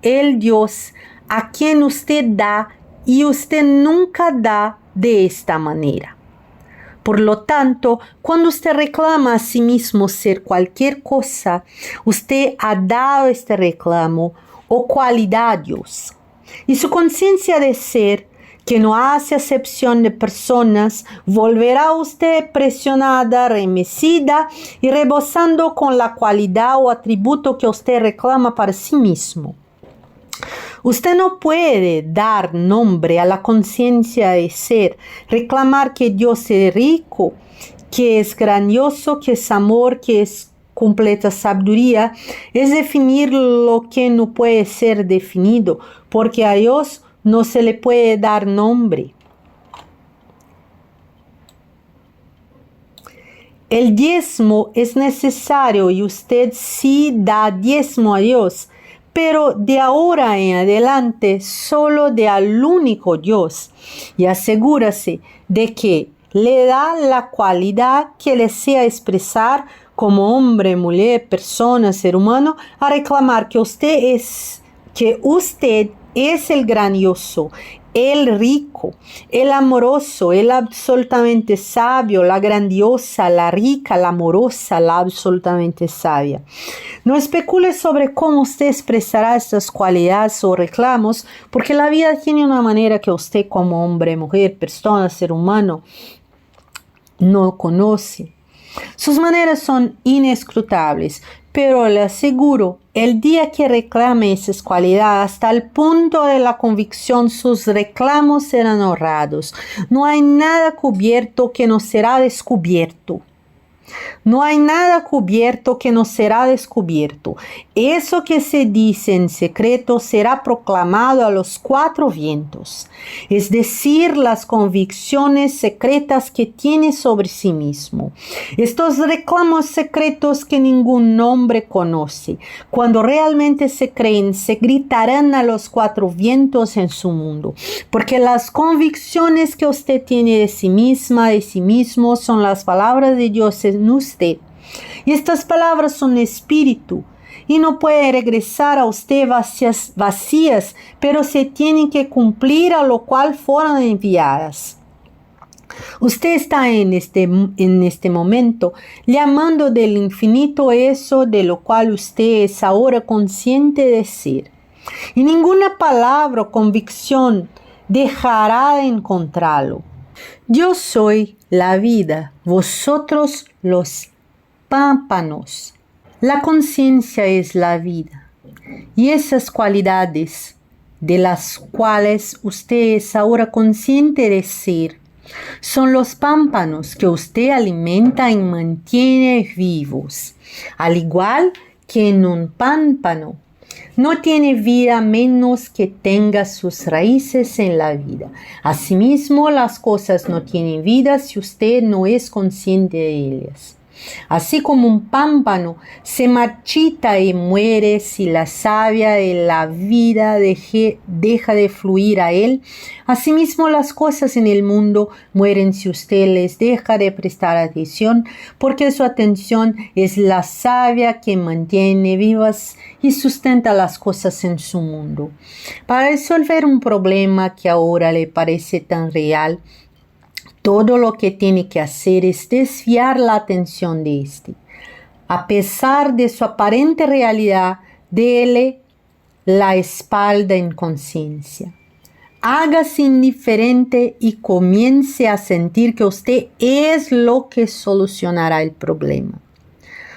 el Dios a quien usted da y usted nunca da de esta manera. Por lo tanto, cuando usted reclama a sí mismo ser cualquier cosa, usted ha dado este reclamo o cualidad a Dios. Y su conciencia de ser que no hace acepción de personas, volverá usted presionada, remecida y rebosando con la cualidad o atributo que usted reclama para sí mismo. Usted no puede dar nombre a la conciencia de ser, reclamar que Dios es rico, que es grandioso, que es amor, que es completa sabiduría, es definir lo que no puede ser definido, porque a Dios no se le puede dar nombre. El diezmo es necesario y usted sí da diezmo a Dios, pero de ahora en adelante solo de al único Dios, y asegúrese de que le da la cualidad que le sea expresar como hombre, mujer, persona, ser humano, a reclamar que usted es el grandioso, el rico, el amoroso, el absolutamente sabio, la grandiosa, la rica, la amorosa, la absolutamente sabia. No especule sobre cómo usted expresará estas cualidades o reclamos, porque la vida tiene una manera que usted como hombre, mujer, persona, ser humano, no conoce. Sus maneras son inescrutables, pero le aseguro, el día que reclame esas cualidades hasta el punto de la convicción, sus reclamos serán honrados. No hay nada cubierto que no será descubierto. No hay nada cubierto que no será descubierto. Eso que se dice en secreto será proclamado a los cuatro vientos, es decir, las convicciones secretas que tiene sobre sí mismo. Estos reclamos secretos que ningún hombre conoce, cuando realmente se creen, se gritarán a los cuatro vientos en su mundo, porque las convicciones que usted tiene de sí misma, de sí mismo, son las palabras de Dios en usted. Y estas palabras son espíritu y no puede regresar a usted vacías, pero se tienen que cumplir, a lo cual fueron enviadas. Usted está en este momento llamando del infinito eso de lo cual usted es ahora consciente de ser. Y ninguna palabra o convicción dejará de encontrarlo. Yo soy la vida, vosotros los pámpanos. La conciencia es la vida, y esas cualidades de las cuales usted es ahora consciente de ser son los pámpanos que usted alimenta y mantiene vivos, al igual que en un pámpano. No tiene vida menos que tenga sus raíces en la vida. Asimismo, las cosas no tienen vida si usted no es consciente de ellas. Así como un pámpano se marchita y muere si la savia de la vida deja de fluir a él, asimismo las cosas en el mundo mueren si usted les deja de prestar atención, porque su atención es la savia que mantiene vivas y sustenta las cosas en su mundo. Para resolver un problema que ahora le parece tan real, todo lo que tiene que hacer es desviar la atención de este. A pesar de su aparente realidad, déle la espalda en conciencia. Hágase indiferente y comience a sentir que usted es lo que solucionará el problema.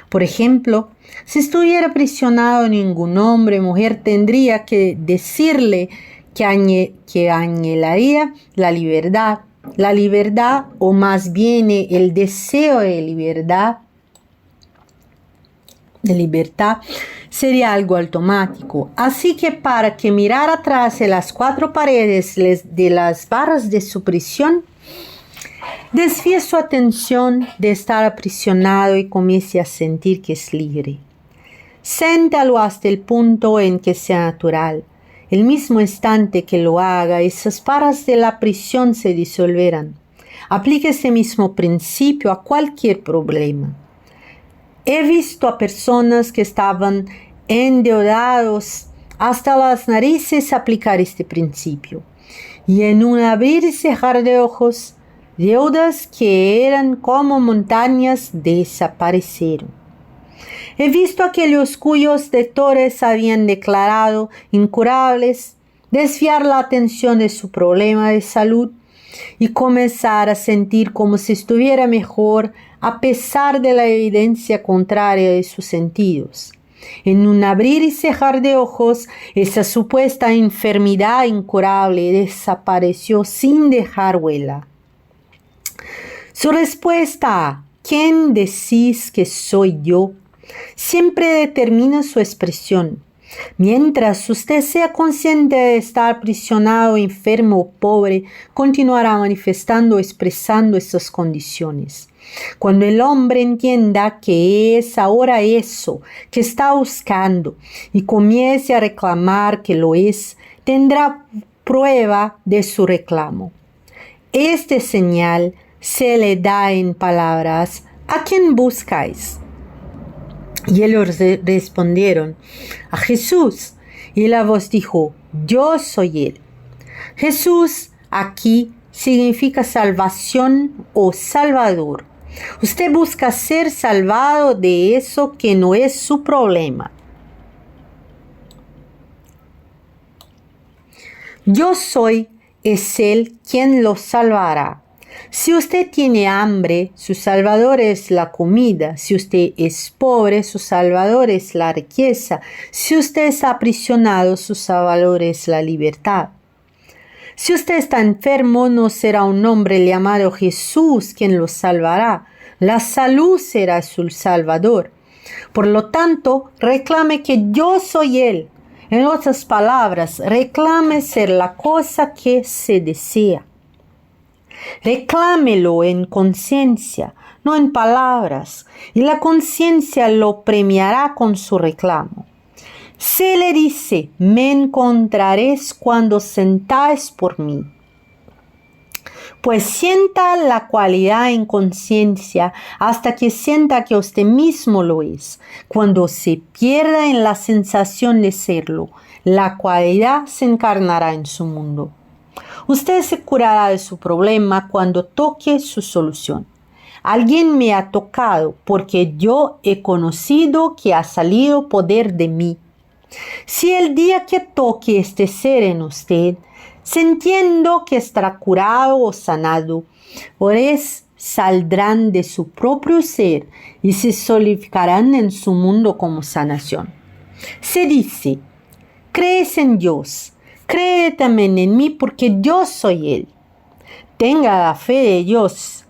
Por ejemplo, si estuviera aprisionado, ningún hombre o mujer tendría que decirle que anhelaría la libertad, o más bien el deseo de libertad, sería algo automático. Así que para que mirar atrás de las cuatro paredes de las barras de su prisión, desvíe su atención de estar aprisionado y comience a sentir que es libre. Siéntalo hasta el punto en que sea natural. El mismo instante que lo haga, esas barras de la prisión se disolverán. Aplique ese mismo principio a cualquier problema. He visto a personas que estaban endeudados hasta las narices aplicar este principio. Y en un abrir y cerrar de ojos, deudas que eran como montañas desaparecieron. He visto a aquellos cuyos doctores habían declarado incurables desviar la atención de su problema de salud y comenzar a sentir como si estuviera mejor a pesar de la evidencia contraria de sus sentidos. En un abrir y cerrar de ojos, esa supuesta enfermedad incurable desapareció sin dejar huella. Su respuesta, ¿quién decís que soy yo?, siempre determina su expresión. Mientras usted sea consciente de estar aprisionado, enfermo o pobre, continuará manifestando o expresando estas condiciones. Cuando el hombre entienda que es ahora eso que está buscando y comience a reclamar que lo es, tendrá prueba de su reclamo. Este señal se le da en palabras: ¿a quién buscáis? Y ellos respondieron: a Jesús. Y la voz dijo: yo soy él. Jesús aquí significa salvación o salvador. Usted busca ser salvado de eso que no es su problema. Yo soy es él quien lo salvará. Si usted tiene hambre, su salvador es la comida. Si usted es pobre, su salvador es la riqueza. Si usted es aprisionado, su salvador es la libertad. Si usted está enfermo, no será un hombre llamado Jesús quien lo salvará. La salud será su salvador. Por lo tanto, reclame que yo soy él. En otras palabras, reclame ser la cosa que se desea. Reclámelo en conciencia, no en palabras, y la conciencia lo premiará con su reclamo. Se le dice: me encontraréis cuando sentáis por mí. Pues sienta la cualidad en conciencia hasta que sienta que usted mismo lo es. Cuando se pierda en la sensación de serlo, la cualidad se encarnará en su mundo. Usted se curará de su problema cuando toque su solución. Alguien me ha tocado porque yo he conocido que ha salido poder de mí. Si el día que toque este ser en usted, sintiendo que estará curado o sanado, pues saldrán de su propio ser y se solidificarán en su mundo como sanación. Se dice: crees en Dios, cree también en mí porque yo soy Él. Tenga la fe de Dios,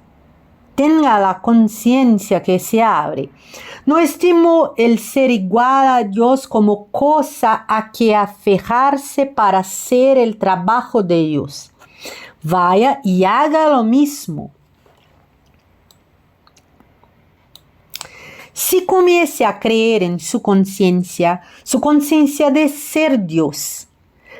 tenga la conciencia que se abre. No estimo el ser igual a Dios como cosa a que aferrarse para hacer el trabajo de Dios. Vaya y haga lo mismo. Si comience a creer en su conciencia de ser Dios,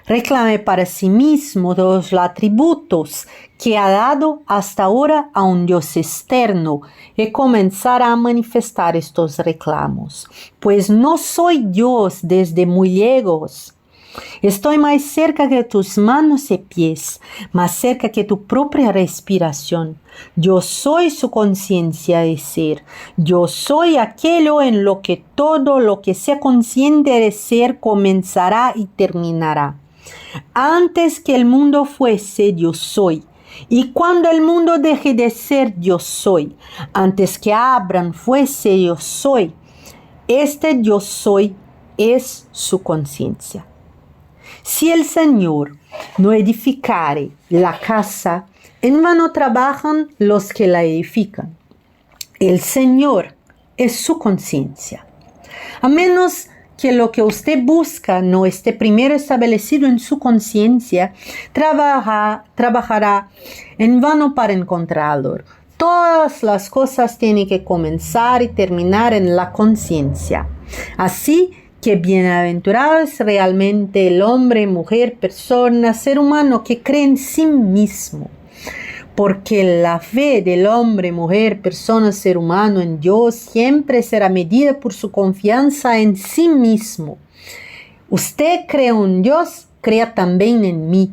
reclame para sí mismo los atributos que ha dado hasta ahora a un Dios externo y comenzará a manifestar estos reclamos. Pues no soy Dios desde muy lejos. Estoy más cerca que tus manos y pies, más cerca que tu propia respiración. Yo soy su conciencia de ser. Yo soy aquello en lo que todo lo que sea consciente de ser comenzará y terminará. Antes que el mundo fuese, yo soy. Y cuando el mundo deje de ser, yo soy. Antes que Abraham fuese, yo soy. Este yo soy es su conciencia. Si el Señor no edificare la casa, en vano trabajan los que la edifican. El Señor es su conciencia. A menos que lo que usted busca no esté primero establecido en su conciencia, trabajará en vano para encontrarlo. Todas las cosas tienen que comenzar y terminar en la conciencia. Así que bienaventurado es realmente el hombre, mujer, persona, ser humano que cree en sí mismo. Porque la fe del hombre, mujer, persona, ser humano en Dios siempre será medida por su confianza en sí mismo. Usted cree en Dios, crea también en mí.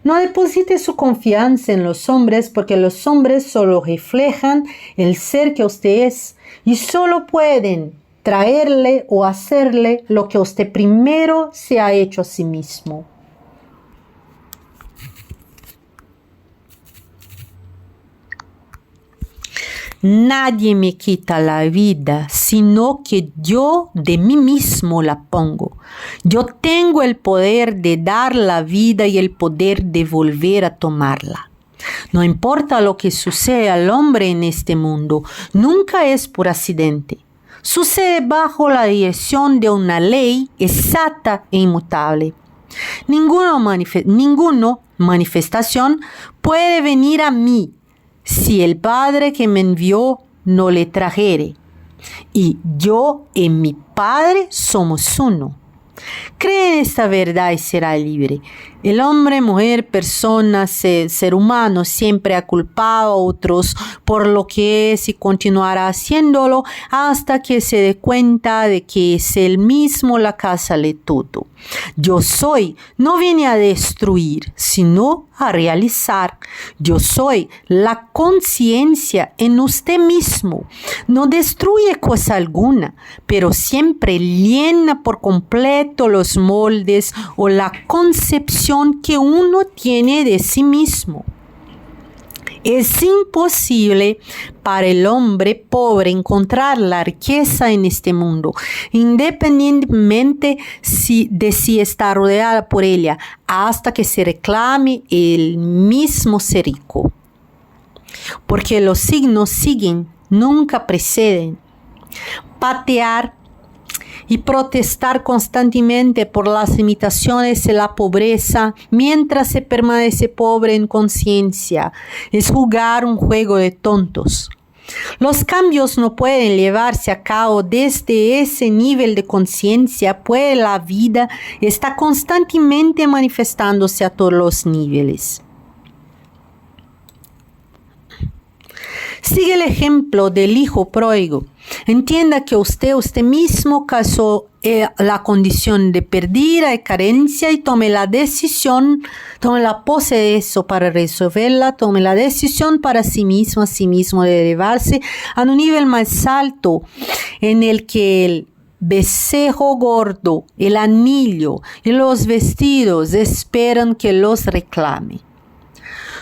No deposite su confianza en los hombres porque los hombres solo reflejan el ser que usted es y solo pueden traerle o hacerle lo que usted primero se ha hecho a sí mismo. Nadie me quita la vida, sino que yo de mí mismo la pongo. Yo tengo el poder de dar la vida y el poder de volver a tomarla. No importa lo que sucede al hombre en este mundo, nunca es por accidente. Sucede bajo la dirección de una ley exacta e inmutable. Ninguna manifestación puede venir a mí si el Padre que me envió no le trajere. Y yo y mi Padre somos uno. Cree en esta verdad y será libre. El hombre, mujer, persona, ser humano siempre ha culpado a otros por lo que es y continuará haciéndolo hasta que se dé cuenta de que es él mismo la causa de todo. Yo soy, no vine a destruir, sino a realizar. Yo soy la conciencia en usted mismo. No destruye cosa alguna, pero siempre llena por completo los moldes o la concepción que uno tiene de sí mismo. Es imposible para el hombre pobre encontrar la riqueza en este mundo, independientemente de si está rodeada por ella, hasta que se reclame el mismo ser rico. Porque los signos siguen, nunca preceden. Patear y protestar constantemente por las limitaciones de la pobreza mientras se permanece pobre en conciencia es jugar un juego de tontos. Los cambios no pueden llevarse a cabo desde ese nivel de conciencia, pues la vida está constantemente manifestándose a todos los niveles. Sigue el ejemplo del hijo pródigo. Entienda que usted mismo causó la condición de pérdida y carencia y tome la decisión, tome la pose de eso para resolverla, tome la decisión para sí mismo de elevarse a un nivel más alto en el que el becerro gordo, el anillo y los vestidos esperan que los reclame.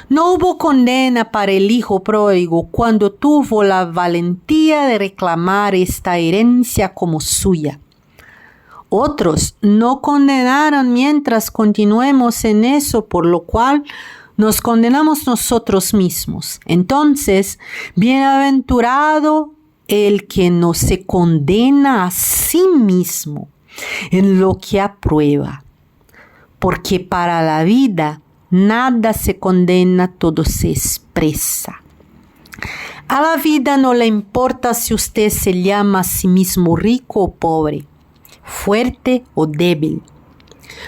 No hubo condena para el hijo pródigo cuando tuvo la valentía de reclamar esta herencia como suya. Otros no condenaron mientras continuemos en eso, por lo cual nos condenamos nosotros mismos. Entonces, bienaventurado el que no se condena a sí mismo en lo que aprueba, porque para la vida nada se condena, todo se expresa. A la vida no le importa si usted se llama a sí mismo rico o pobre, fuerte o débil.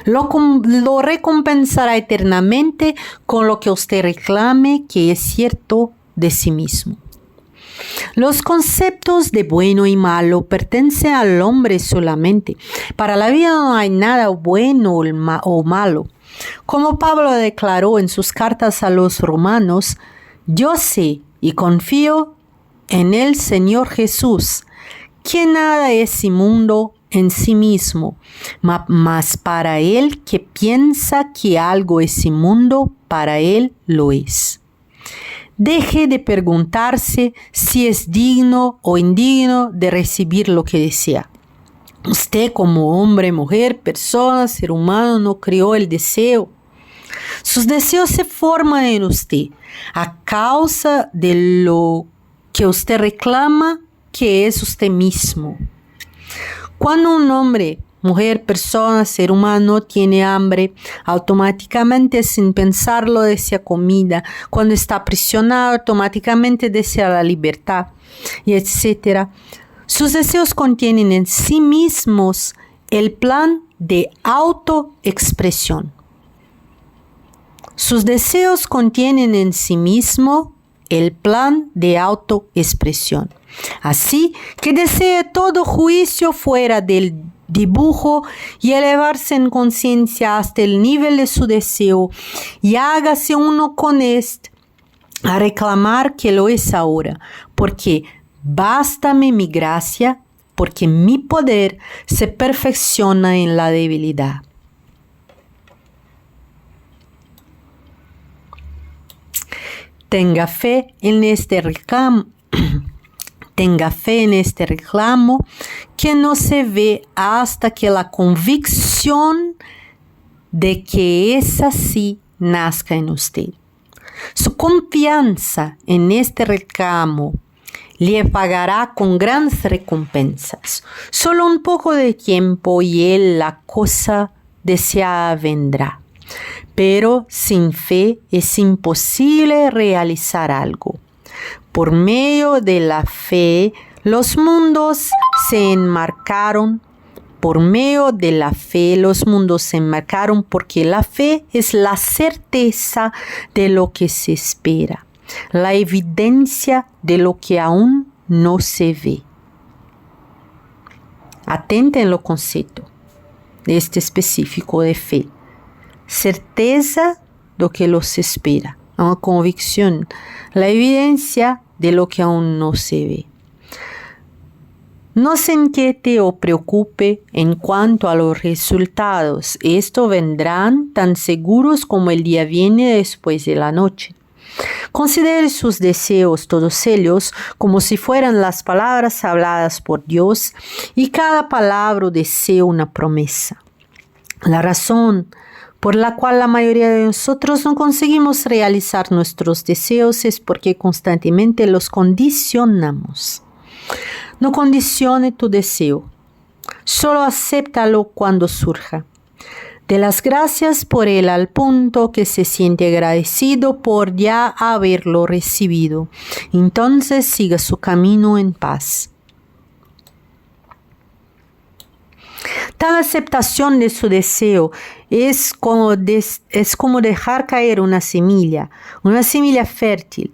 Lo recompensará eternamente con lo que usted reclame que es cierto de sí mismo. Los conceptos de bueno y malo pertenecen al hombre solamente. Para la vida no hay nada bueno o malo. Como Pablo declaró en sus cartas a los romanos, yo sé y confío en el Señor Jesús, que nada es inmundo en sí mismo, mas para el que piensa que algo es inmundo, para él lo es. Deje de preguntarse si es digno o indigno de recibir lo que desea. Usted como hombre, mujer, persona, ser humano no creó el deseo. Sus deseos se forman en usted a causa de lo que usted reclama que es usted mismo. Cuando un hombre, mujer, persona, ser humano tiene hambre, automáticamente sin pensarlo desea comida. Cuando está aprisionado, automáticamente desea la libertad, y etc. Sus deseos contienen en sí mismos el plan de autoexpresión. Sus deseos contienen en sí mismo el plan de autoexpresión. Así que desee todo juicio fuera del dibujo y elevarse en conciencia hasta el nivel de su deseo y hágase uno con este a reclamar que lo es ahora, porque bástame mi gracia porque mi poder se perfecciona en la debilidad. Tenga fe en este reclamo. Tenga fe en este reclamo que no se ve hasta que la convicción de que es así nazca en usted. Su confianza en este reclamo le pagará con grandes recompensas. Solo un poco de tiempo y la cosa deseada vendrá. Pero sin fe es imposible realizar algo. Por medio de la fe, los mundos se enmarcaron. Por medio de la fe, los mundos se enmarcaron porque la fe es la certeza de lo que se espera, la evidencia de lo que aún no se ve. Atenten en lo concepto de este específico de fe. Certeza de lo que los espera, una convicción, la evidencia de lo que aún no se ve. No se inquiete o preocupe en cuanto a los resultados. Estos vendrán tan seguros como el día viene después de la noche. Considere sus deseos, todos ellos, como si fueran las palabras habladas por Dios, y cada palabra o deseo una promesa. La razón por la cual la mayoría de nosotros no conseguimos realizar nuestros deseos es porque constantemente los condicionamos. No condicione tu deseo, solo acéptalo cuando surja. De las gracias por él al punto que se siente agradecido por ya haberlo recibido. Entonces siga su camino en paz. Tal aceptación de su deseo es como dejar caer una semilla fértil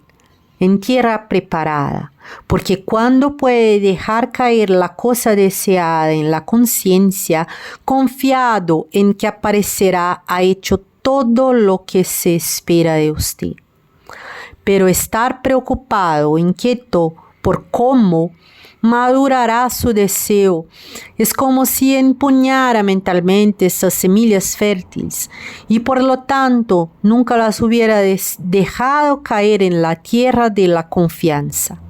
en tierra preparada, porque cuando puede dejar caer la cosa deseada en la conciencia, confiado en que aparecerá, ha hecho todo lo que se espera de usted. Pero estar preocupado o inquieto por cómo madurará su deseo es como si empuñara mentalmente esas semillas fértiles y por lo tanto nunca las hubiera dejado caer en la tierra de la confianza.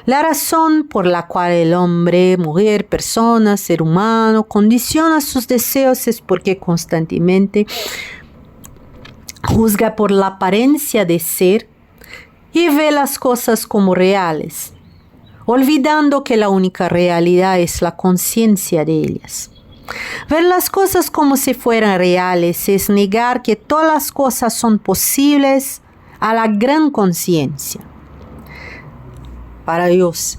La razón por la cual el hombre, mujer, persona, ser humano condiciona sus deseos es porque constantemente juzga por la apariencia de ser y ve las cosas como reales, olvidando que la única realidad es la conciencia de ellas. Ver las cosas como si fueran reales es negar que todas las cosas son posibles a la gran conciencia. Para Dios,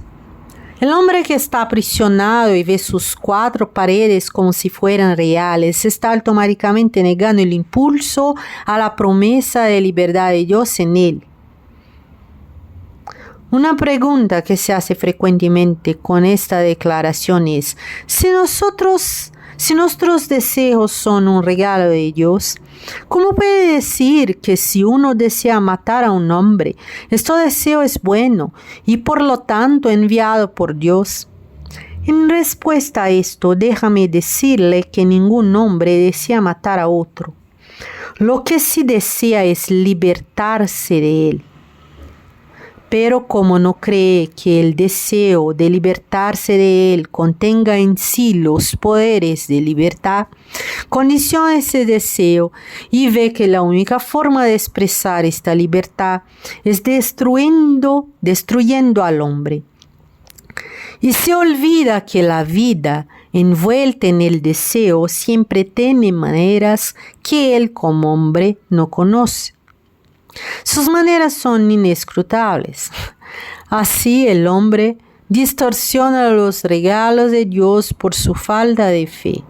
el hombre que está aprisionado y ve sus cuatro paredes como si fueran reales está automáticamente negando el impulso a la promesa de libertad de Dios en él. Una pregunta que se hace frecuentemente con esta declaración es: si nuestros deseos son un regalo de Dios, ¿cómo puede decir que si uno desea matar a un hombre, este deseo es bueno y por lo tanto enviado por Dios? En respuesta a esto, déjame decirle que ningún hombre desea matar a otro. Lo que sí desea es libertarse de él. Pero como no cree que el deseo de libertarse de él contenga en sí los poderes de libertad, condiciona ese deseo y ve que la única forma de expresar esta libertad es destruyendo al hombre. Y se olvida que la vida envuelta en el deseo siempre tiene maneras que él como hombre no conoce. Sus maneras son inescrutables. Así el hombre distorsiona los regalos de Dios por su falta de fe.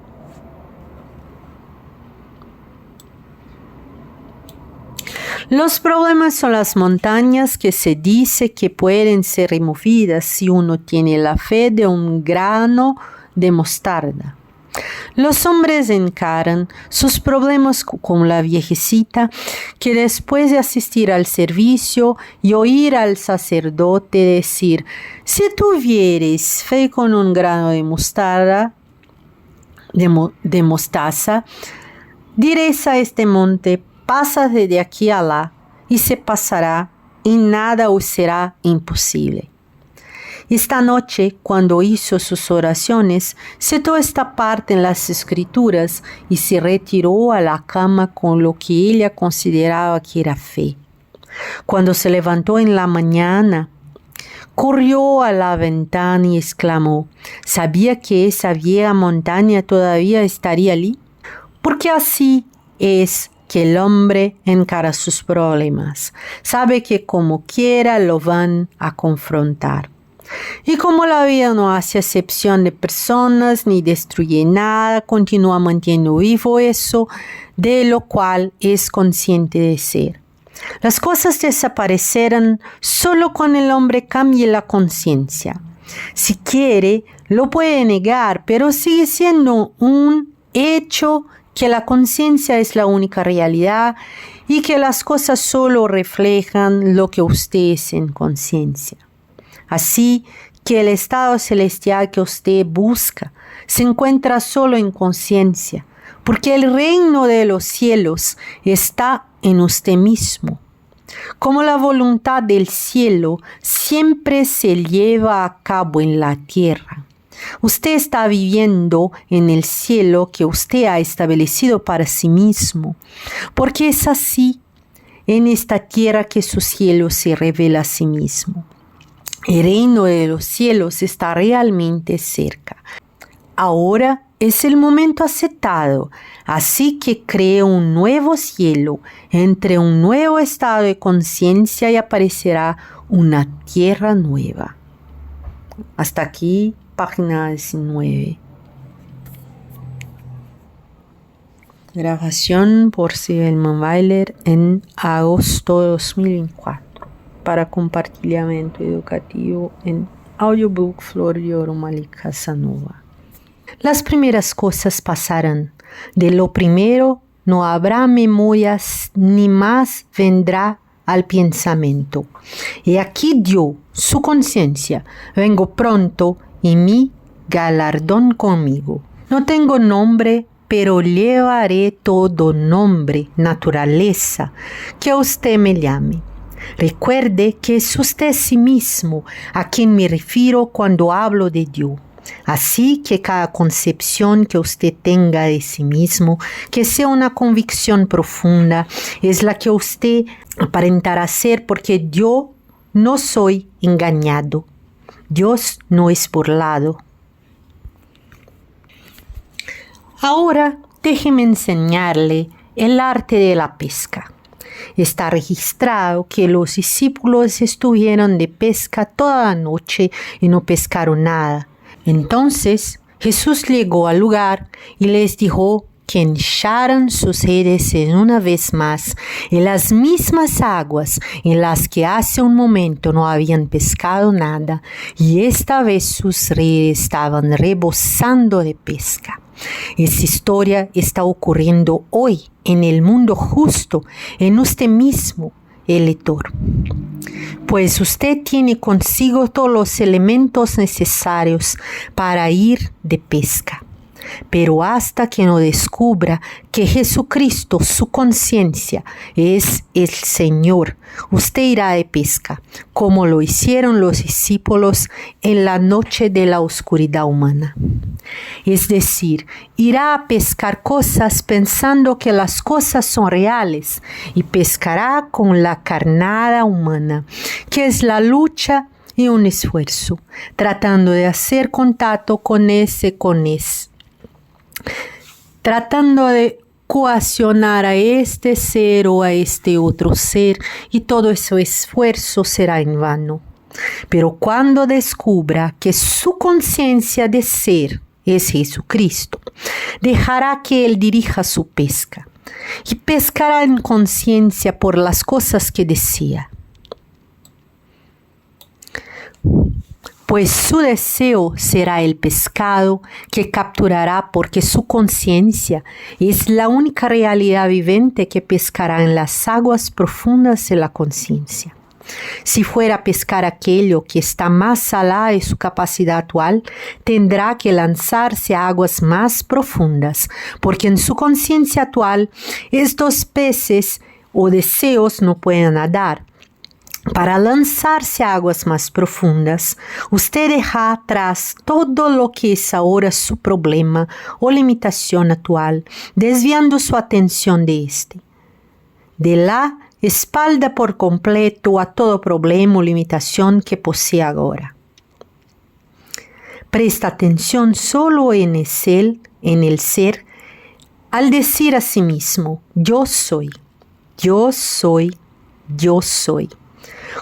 Los problemas son las montañas que se dice que pueden ser removidas si uno tiene la fe de un grano de mostarda. Los hombres encaran sus problemas con la viejecita que después de asistir al servicio y oír al sacerdote decir: si tuvieres fe con un grano de mostaza, diréis a este monte: pasa de aquí a allá, y se pasará, y nada os será imposible. Esta noche, cuando hizo sus oraciones, citó esta parte en las Escrituras y se retiró a la cama con lo que ella consideraba que era fe. Cuando se levantó en la mañana, corrió a la ventana y exclamó: ¿sabía que esa vieja montaña todavía estaría allí? Porque así es que el hombre encara sus problemas. Sabe que como quiera lo van a confrontar. Y como la vida no hace excepción de personas ni destruye nada, continúa manteniendo vivo eso de lo cual es consciente de ser. Las cosas desaparecerán solo cuando el hombre cambie la conciencia. Si quiere, lo puede negar, pero sigue siendo un hecho que la conciencia es la única realidad y que las cosas solo reflejan lo que usted es en conciencia. Así que el estado celestial que usted busca se encuentra solo en conciencia, porque el reino de los cielos está en usted mismo. Como la voluntad del cielo siempre se lleva a cabo en la tierra, usted está viviendo en el cielo que usted ha establecido para sí mismo, porque es así en esta tierra que su cielo se revela a sí mismo. El reino de los cielos está realmente cerca. Ahora es el momento aceptado, así que cree un nuevo cielo, entre un nuevo estado de conciencia y aparecerá una tierra nueva. Hasta aquí, página 19. Grabación por Sibelman Weiler en agosto de 2024. Para compartilhamento educativo en audiobook Flor de Ouro Malik Casanova. Las primeras cosas pasarán. De lo primero no habrá memorias ni más vendrá al pensamiento. Y aquí dio su conciencia: vengo pronto y mi galardón conmigo. No tengo nombre, pero llevaré todo nombre, naturaleza, que usted me llame. Recuerde que es usted sí mismo a quien me refiero cuando hablo de Dios. Así que cada concepción que usted tenga de sí mismo, que sea una convicción profunda, es la que usted aparentará ser, porque yo no soy engañado. Dios no es burlado. Ahora déjeme enseñarle el arte de la pesca. Está registrado que los discípulos estuvieron de pesca toda la noche y no pescaron nada. Entonces Jesús llegó al lugar y les dijo que echaran sus redes en una vez más en las mismas aguas en las que hace un momento no habían pescado nada, y esta vez sus redes estaban rebosando de pesca. Esa historia está ocurriendo hoy en el mundo justo, en usted mismo, el lector. Pues usted tiene consigo todos los elementos necesarios para ir de pesca. Pero hasta que no descubra que Jesucristo, su conciencia, es el Señor, usted irá de pesca, como lo hicieron los discípulos en la noche de la oscuridad humana. Es decir, irá a pescar cosas pensando que las cosas son reales, y pescará con la carnada humana, que es la lucha y un esfuerzo, tratando de hacer contacto con ese, tratando de coaccionar a este ser o a este otro ser, y todo ese esfuerzo será en vano. Pero cuando descubra que su conciencia de ser es Jesucristo, dejará que Él dirija su pesca y pescará en conciencia por las cosas que desea. pues su deseo será el pescado que capturará, porque su conciencia es la única realidad vivente que pescará en las aguas profundas de la conciencia. Si fuera a pescar aquello que está más allá de su capacidad actual, tendrá que lanzarse a aguas más profundas, porque en su conciencia actual estos peces o deseos no pueden nadar. Para lanzarse a aguas más profundas, usted deja atrás todo lo que es ahora su problema o limitación actual, desviando su atención de este. De la espalda por completo a todo problema o limitación que posee ahora. Presta atención solo en el ser, al decir a sí mismo, yo soy, yo soy, yo soy.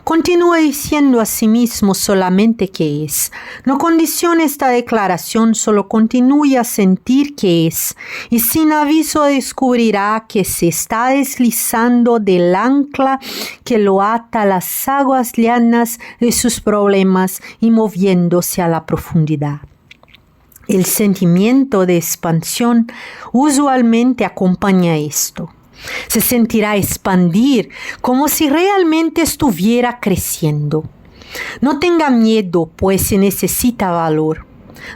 Continúa diciendo a sí mismo solamente que es. No condicione esta declaración, solo continúe a sentir que es, y sin aviso descubrirá que se está deslizando del ancla que lo ata a las aguas llanas de sus problemas y moviéndose a la profundidad. El sentimiento de expansión usualmente acompaña esto. Se sentirá expandir como si realmente estuviera creciendo. No tenga miedo, pues se necesita valor.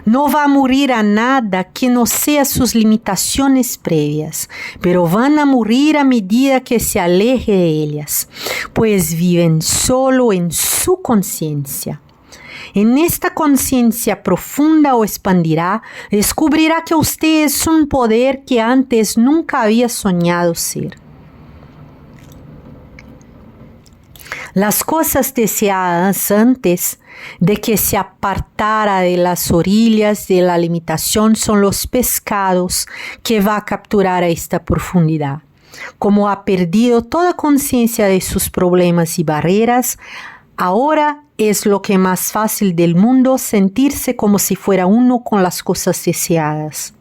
No va a morir a nada que no sea sus limitaciones previas, pero van a morir a medida que se aleje de ellas, pues viven solo en su conciencia. En esta conciencia profunda o expandirá, descubrirá que usted es un poder que antes nunca había soñado ser. Las cosas deseadas antes de que se apartara de las orillas de la limitación son los pescados que va a capturar a esta profundidad. Como ha perdido toda conciencia de sus problemas y barreras, ahora es lo que más fácil del mundo sentirse como si fuera uno con las cosas deseadas.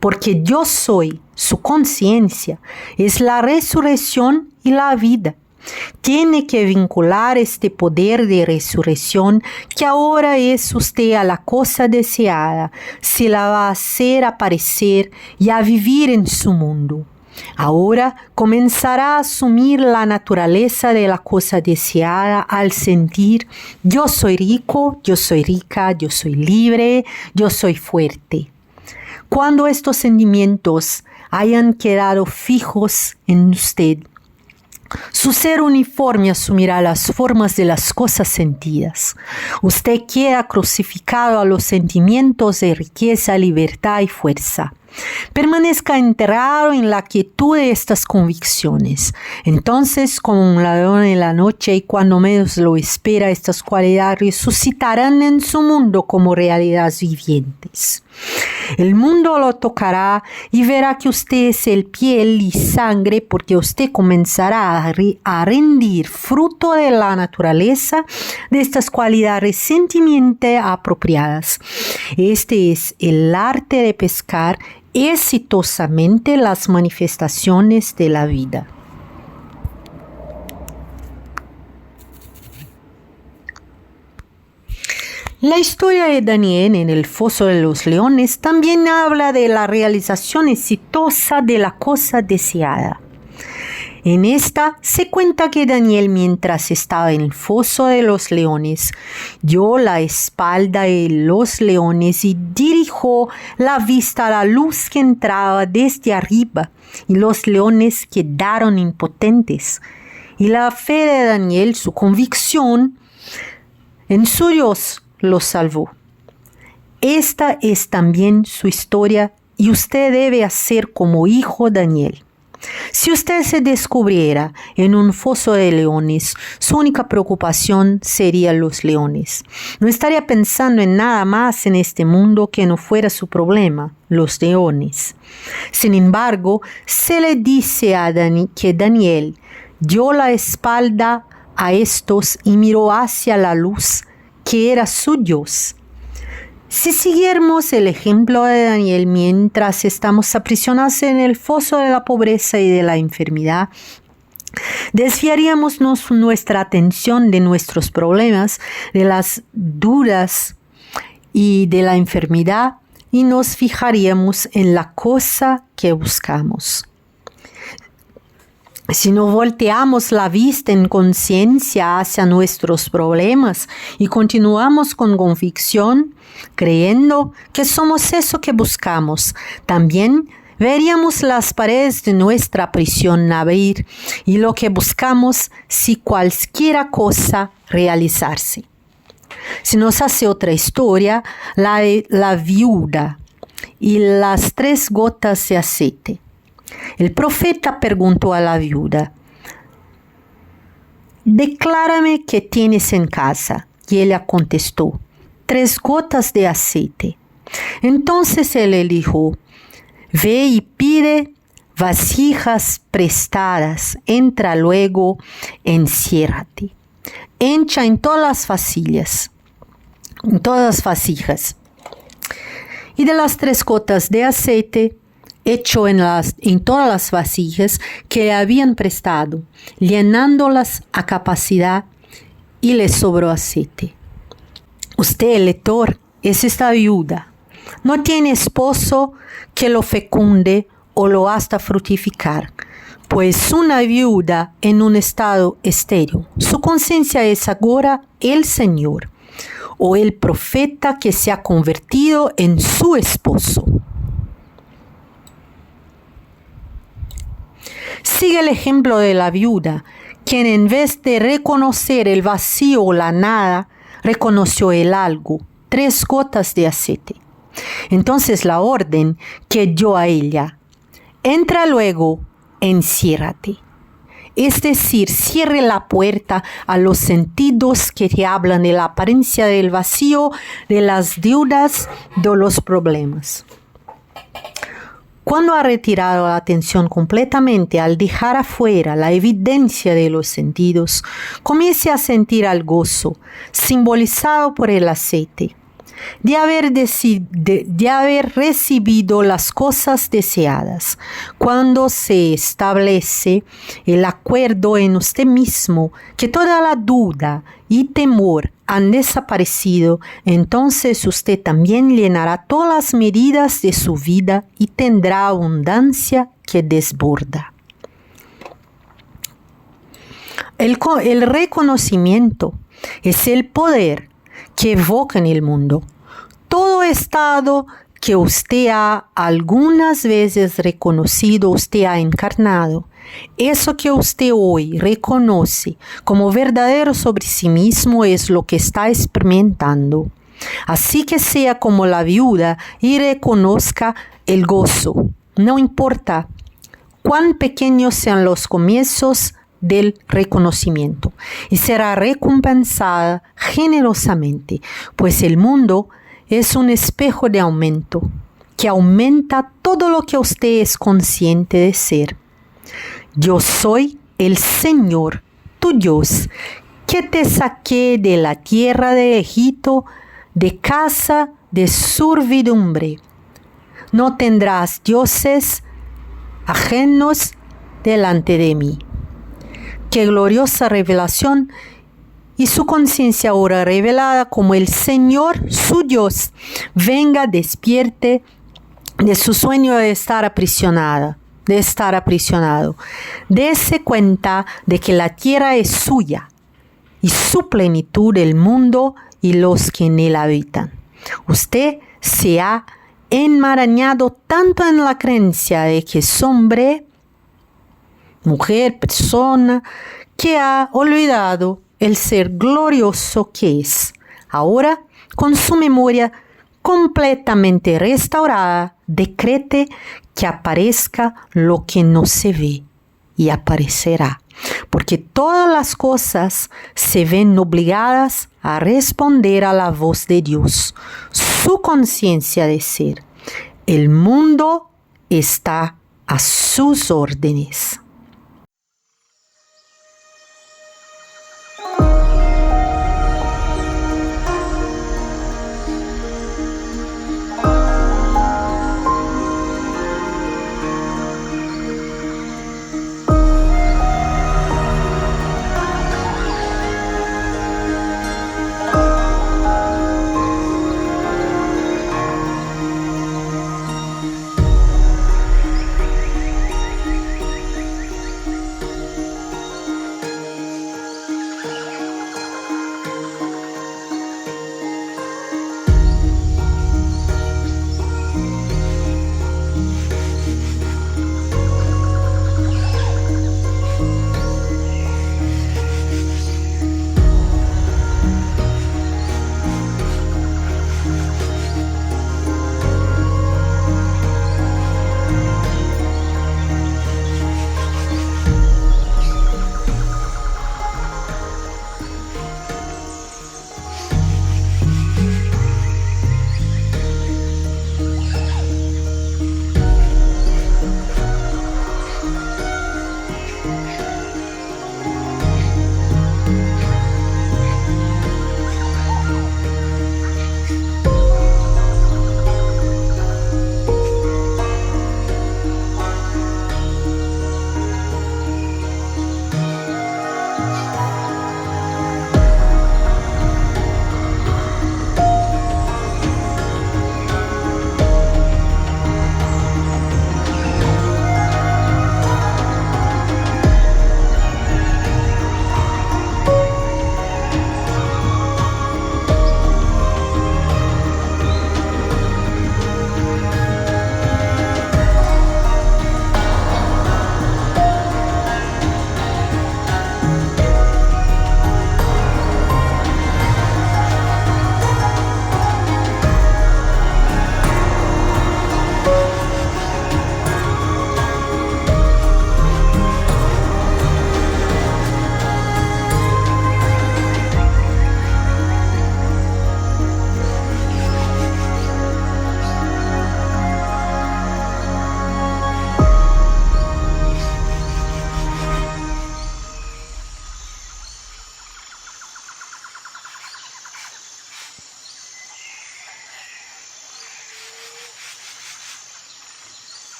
Porque yo soy, su conciencia, es la resurrección y la vida. Tiene que vincular este poder de resurrección que ahora es usted a la cosa deseada, si la va a hacer aparecer y a vivir en su mundo. Ahora comenzará a asumir la naturaleza de la cosa deseada al sentir yo soy rico, yo soy rica, yo soy libre, yo soy fuerte. Cuando estos sentimientos hayan quedado fijos en usted, su ser uniforme asumirá las formas de las cosas sentidas. Usted queda crucificado a los sentimientos de riqueza, libertad y fuerza. Permanezca enterrado en la quietud de estas convicciones. Entonces, como un ladrón en la noche y cuando menos lo espera, estas cualidades resucitarán en su mundo como realidades vivientes. El mundo lo tocará y verá que usted es el piel y sangre, porque usted comenzará a rendir fruto de la naturaleza de estas cualidades recientemente apropiadas. Este es el arte de pescar exitosamente las manifestaciones de la vida. La historia de Daniel en el foso de los leones también habla de la realización exitosa de la cosa deseada. En esta se cuenta que Daniel, mientras estaba en el foso de los leones, dio la espalda de los leones y dirigió la vista a la luz que entraba desde arriba, y los leones quedaron impotentes. Y la fe de Daniel, su convicción en su Dios, los salvó. Esta es también su historia y usted debe hacer como hijo Daniel. Si usted se descubriera en un foso de leones, su única preocupación sería los leones. No estaría pensando en nada más en este mundo que no fuera su problema, los leones. Sin embargo, se le dice a que Daniel dio la espalda a estos y miró hacia la luz, que era su Dios. Si siguiéramos el ejemplo de Daniel mientras estamos aprisionados en el foso de la pobreza y de la enfermedad, Desviaríamos nuestra atención de nuestros problemas, de las dudas y de la enfermedad y nos fijaríamos en la cosa que buscamos. Si no volteamos la vista en conciencia hacia nuestros problemas y continuamos con convicción, creyendo que somos eso que buscamos, también veríamos las paredes de nuestra prisión abrir y lo que buscamos si cualquiera cosa realizarse. Se nos hace otra historia, la viuda y las 3 gotas de aceite. El profeta preguntó a la viuda, «Declárame qué tienes en casa». Y ella contestó, 3 gotas de aceite. Entonces él le dijo, «Ve y pide vasijas prestadas, entra luego, enciérrate. Echa en todas las vasijas. Y de las 3 gotas de aceite, echó en todas las vasijas que habían prestado, llenándolas a capacidad y le sobró aceite. Usted, el lector, es esta viuda. No tiene esposo que lo fecunde o lo hasta fructificar, pues una viuda en un estado estéril. Su conciencia es ahora el Señor o el profeta que se ha convertido en su esposo. Sigue el ejemplo de la viuda, quien en vez de reconocer el vacío o la nada, reconoció el algo, 3 gotas de aceite. Entonces la orden que dio a ella, entra luego, enciérrate. Es decir, cierre la puerta a los sentidos que te hablan de la apariencia del vacío, de las deudas, de los problemas. Cuando ha retirado la atención completamente al dejar afuera la evidencia de los sentidos, comience a sentir el gozo, simbolizado por el aceite, de haber recibido las cosas deseadas. Cuando se establece el acuerdo en usted mismo que toda la duda y temor han desaparecido, entonces usted también llenará todas las medidas de su vida y tendrá abundancia que desborda. El reconocimiento es el poder que evoca en el mundo. Todo estado que usted ha algunas veces reconocido, usted ha encarnado. Eso que usted hoy reconoce como verdadero sobre sí mismo es lo que está experimentando. Así que sea como la viuda y reconozca el gozo. No importa cuán pequeños sean los comienzos del reconocimiento, y será recompensada generosamente, pues el mundo es un espejo de aumento, que aumenta todo lo que usted es consciente de ser. Yo soy el Señor, tu Dios, que te saqué de la tierra de Egipto, de casa de servidumbre. No tendrás dioses ajenos delante de mí. Qué gloriosa revelación, y su conciencia ahora revelada como el Señor, su Dios, venga, despierte de su sueño de estar aprisionado. Dese cuenta de que la tierra es suya y su plenitud el mundo y los que en él habitan. Usted se ha enmarañado tanto en la creencia de que es hombre, mujer, persona, que ha olvidado el ser glorioso que es. Ahora, con su memoria completamente restaurada, decrete que aparezca lo que no se ve, y aparecerá, porque todas las cosas se ven obligadas a responder a la voz de Dios, su conciencia de ser. El mundo está a sus órdenes.